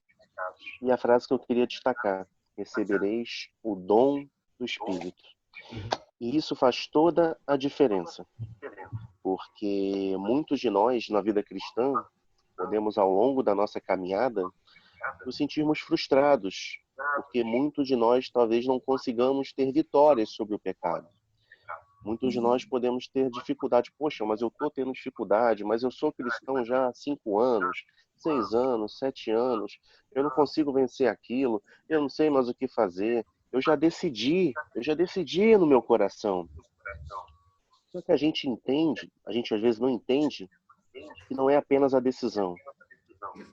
E a frase que eu queria destacar, recebereis o dom do Espírito. E isso faz toda a diferença, porque muitos de nós, na vida cristã, podemos, ao longo da nossa caminhada, nos sentirmos frustrados, porque muitos de nós talvez não consigamos ter vitórias sobre o pecado. Muitos de nós podemos ter dificuldade. Poxa, mas eu estou tendo dificuldade, mas eu sou cristão já há 5 anos, 6 anos, 7 anos, eu não consigo vencer aquilo, eu não sei mais o que fazer, eu já decidi no meu coração. Só que a gente entende, a gente às vezes não entende, que não é apenas a decisão.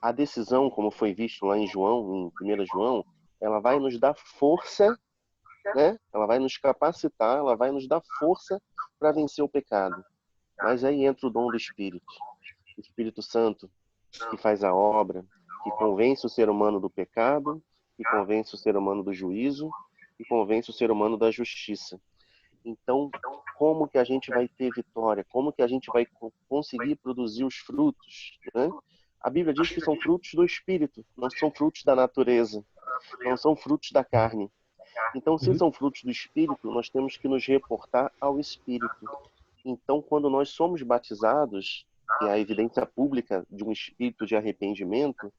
A decisão, como foi visto lá em João, em 1 João, ela vai nos dar força, né? Ela vai nos capacitar, ela vai nos dar força para vencer o pecado. Mas aí entra o dom do Espírito. O Espírito Santo, que faz a obra, que convence o ser humano do pecado, que convence o ser humano do juízo, que convence o ser humano da justiça. Então, como que a gente vai ter vitória? Como que a gente vai conseguir produzir os frutos, né? A Bíblia diz que são frutos do Espírito, não são frutos da natureza, não são frutos da carne. Então, se são frutos do Espírito, nós temos que nos reportar ao Espírito. Então, quando nós somos batizados, que é a evidência pública de um espírito de arrependimento,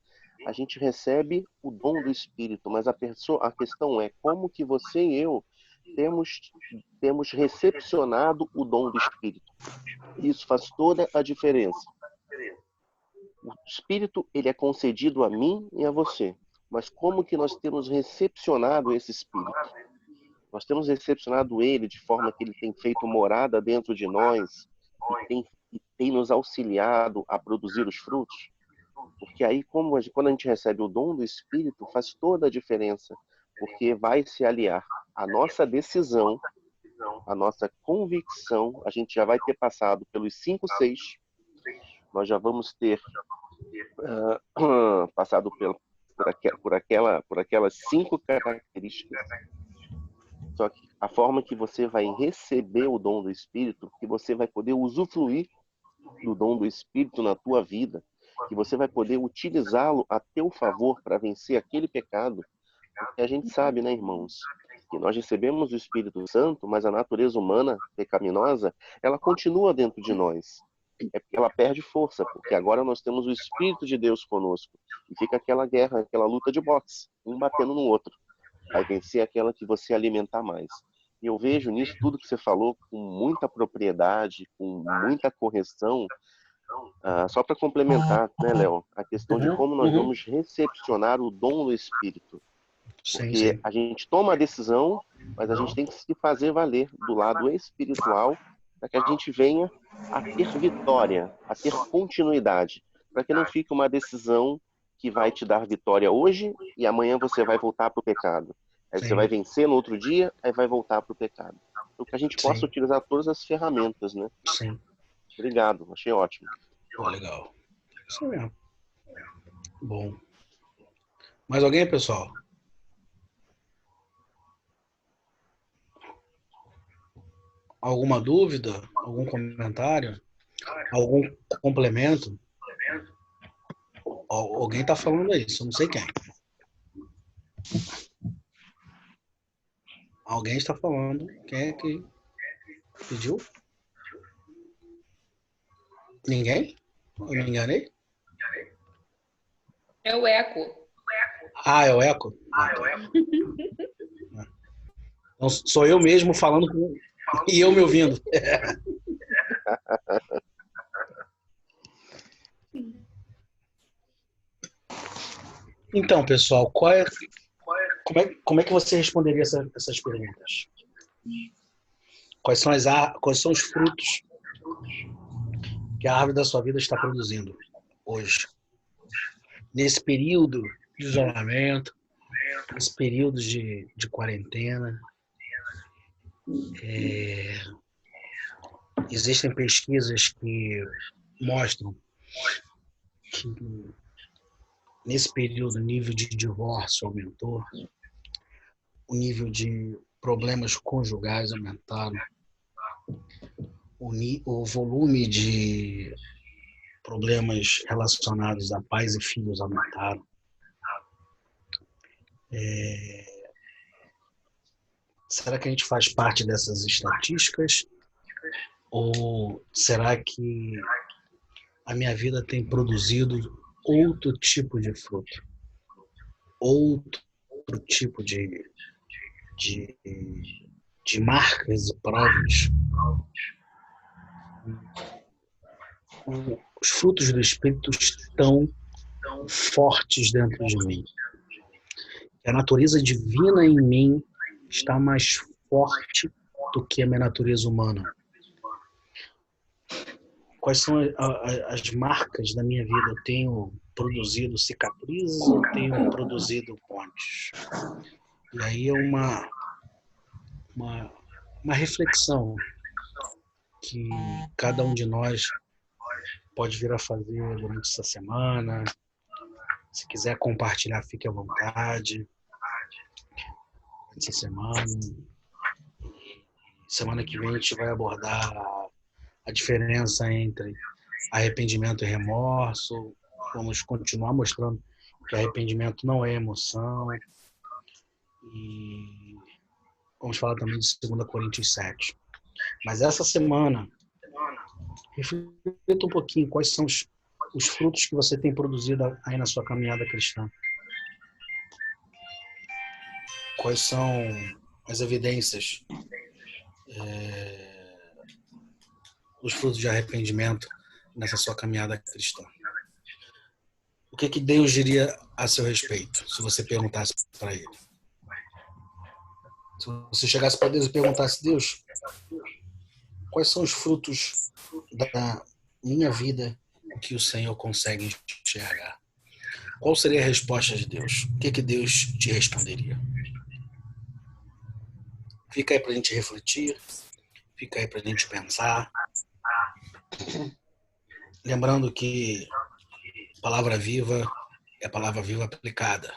a gente recebe o dom do Espírito. Mas a questão é como que você e eu temos recepcionado o dom do Espírito. Isso faz toda a diferença. O Espírito, ele é concedido a mim e a você. Mas como que nós temos recepcionado esse Espírito? Nós temos recepcionado ele de forma que ele tem feito morada dentro de nós e tem nos auxiliado a produzir os frutos? Porque aí, quando a gente recebe o dom do Espírito, faz toda a diferença. Porque vai se aliar a nossa decisão, a nossa convicção. A gente já vai ter passado pelos 5 6. Nós já vamos ter passado por aquelas 5 características. Só que a forma que você vai receber o dom do Espírito, que você vai poder usufruir do dom do Espírito na tua vida, que você vai poder utilizá-lo a teu favor para vencer aquele pecado. Porque a gente sabe, né, irmãos, que nós recebemos o Espírito Santo, mas a natureza humana pecaminosa, ela continua dentro de nós. É porque ela perde força, porque agora nós temos o Espírito de Deus conosco. E fica aquela guerra, aquela luta de boxe, um batendo no outro. Vai vencer aquela que você alimentar mais. E eu vejo nisso tudo que você falou com muita propriedade, com muita correção. Só para complementar, né, Léo, a questão de como nós vamos recepcionar o dom do Espírito. Porque a gente toma a decisão, mas a gente tem que se fazer valer do lado espiritual para que a gente venha a ter vitória, a ter continuidade, para que não fique uma decisão que vai te dar vitória hoje e amanhã você vai voltar para o pecado. Aí você vai vencer no outro dia, aí vai voltar para o pecado. Então, que a gente possa utilizar todas as ferramentas, né? Sim. Obrigado, achei ótimo. Legal. Isso mesmo. Bom. Mais alguém, pessoal? Alguma dúvida? Algum comentário? Algum complemento? Alguém está falando isso, eu não sei quem. Alguém está falando. Quem é que pediu? Ninguém? Eu me enganei? É o eco. É o eco? Então, sou eu mesmo falando e eu me ouvindo. Então, pessoal, como é que você responderia essas perguntas? Quais são os frutos que a árvore da sua vida está produzindo hoje? Nesse período de isolamento, nesse período de quarentena, existem pesquisas que mostram que nesse período o nível de divórcio aumentou, o nível de problemas conjugais aumentaram, o volume de problemas relacionados a pais e filhos aumentaram. Será que a gente faz parte dessas estatísticas? Ou será que a minha vida tem produzido outro tipo de fruto? Outro tipo de marcas e provas? Os frutos do Espírito estão fortes dentro de mim. A natureza divina em mim está mais forte do que a minha natureza humana. Quais são as marcas da minha vida? Eu tenho produzido cicatrizes ou tenho produzido pontes? E aí é uma reflexão que cada um de nós pode vir a fazer durante essa semana. Se quiser compartilhar, fique à vontade. Essa semana. Semana que vem a gente vai abordar a diferença entre arrependimento e remorso. Vamos continuar mostrando que arrependimento não é emoção. E vamos falar também de 2 Coríntios 7. Mas essa semana, reflita um pouquinho quais são os frutos que você tem produzido aí na sua caminhada cristã. Quais são as evidências, os frutos de arrependimento nessa sua caminhada cristã? O que Deus diria a seu respeito, se você perguntasse para Ele? Se você chegasse para Deus e perguntasse: Deus, quais são os frutos da minha vida que o Senhor consegue enxergar? Qual seria a resposta de Deus? O que Deus te responderia? Fica aí para a gente refletir, fica aí para a gente pensar. Lembrando que palavra viva é palavra viva aplicada.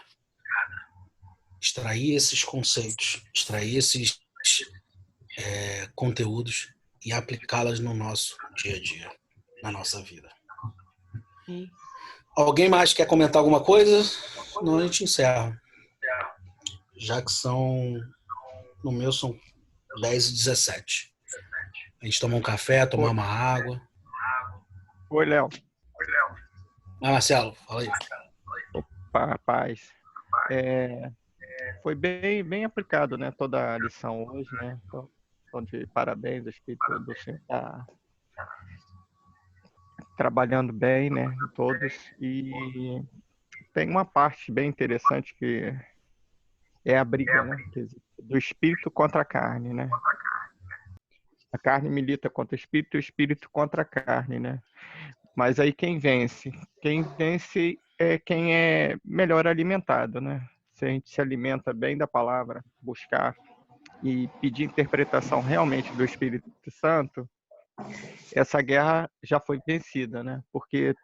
Extrair esses conceitos, extrair esses conteúdos e aplicá-las no nosso dia a dia, na nossa vida. Alguém mais quer comentar alguma coisa? Não, a gente encerra. Já que no meu são 10h17. A gente toma um café, tomar uma água. Oi, Léo. Marcelo, fala aí. Opa, rapaz. Foi bem aplicado, né, toda a lição hoje, né? Então, de parabéns, o Espírito do Senhor está trabalhando bem, né, em todos. E tem uma parte bem interessante que é a briga, né, do espírito contra a carne, né? A carne milita contra o espírito contra a carne, né? Mas aí quem vence? Quem vence é quem é melhor alimentado, né? Se a gente se alimenta bem da palavra, buscar e pedir interpretação realmente do Espírito Santo, essa guerra já foi vencida, né? Porque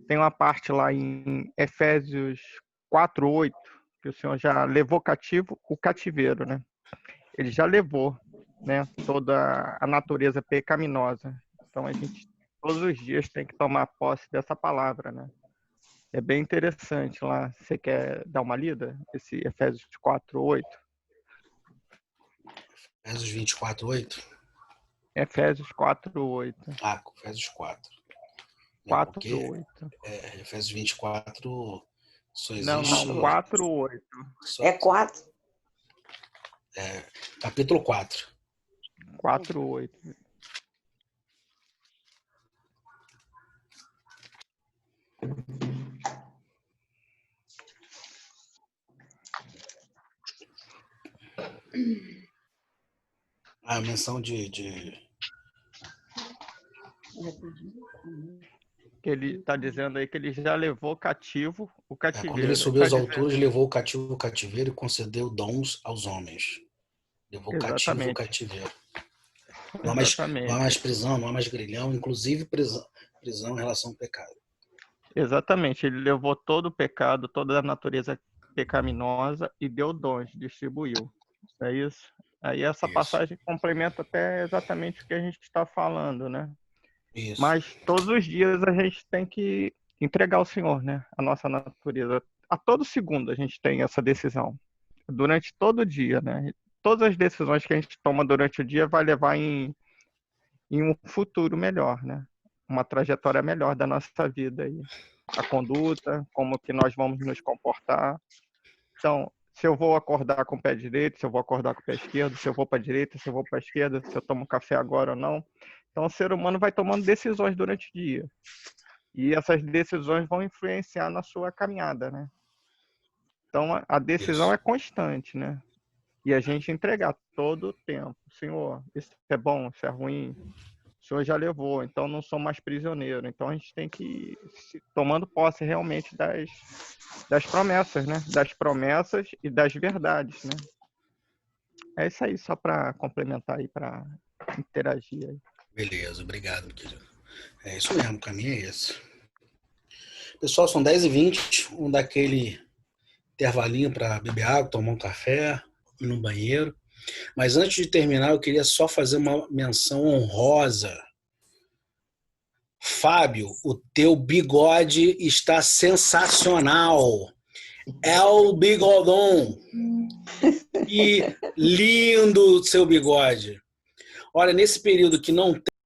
tem uma parte lá em Efésios 4:8 que o Senhor já levou cativo o cativeiro, né? Ele já levou, né, toda a natureza pecaminosa. Então a gente todos os dias tem que tomar posse dessa palavra, né? É bem interessante lá. Você quer dar uma lida? Esse Efésios 4:8? Efésios 24:8? Efésios 4:8. Ah, Efésios 4. 4:8. Efésios 24 só existe... Não, 4:8. É 4. Capítulo 4. 4:8. A menção de Que ele está dizendo aí que ele já levou cativo o cativeiro. quando ele subiu às alturas, levou o cativo o cativeiro e concedeu dons aos homens. Levou cativo o cativeiro. Não há mais prisão, não há mais grilhão, inclusive prisão em relação ao pecado. Exatamente, ele levou todo o pecado, toda a natureza pecaminosa e deu dons, distribuiu. É isso? Aí essa passagem complementa até exatamente o que a gente está falando, né? Isso. Mas todos os dias a gente tem que entregar ao Senhor, né? A nossa natureza. A todo segundo a gente tem essa decisão. Durante todo o dia, né? Todas as decisões que a gente toma durante o dia vai levar em um futuro melhor, né? Uma trajetória melhor da nossa vida aí. A conduta, como que nós vamos nos comportar. Então, se eu vou acordar com o pé direito, se eu vou acordar com o pé esquerdo, se eu vou para a direita, se eu vou para a esquerda, se eu tomo café agora ou não. Então, o ser humano vai tomando decisões durante o dia. E essas decisões vão influenciar na sua caminhada, né? Então, a decisão Isso. é constante, né? E a gente entregar todo o tempo. Senhor, isso é bom, isso é ruim. O Senhor já levou, então não sou mais prisioneiro. Então a gente tem que ir tomando posse realmente das promessas, né? Das promessas e das verdades, né? É isso aí, só para complementar aí, para interagir aí. Beleza, obrigado, querido. É isso mesmo, o caminho é esse. Pessoal, são 10h20, vamos dar aquele intervalinho para beber água, tomar um café, ir no banheiro. Mas antes de terminar, eu queria só fazer uma menção honrosa. Fábio, o teu bigode está sensacional. É o bigodão. Que lindo o seu bigode. Olha, nesse período que não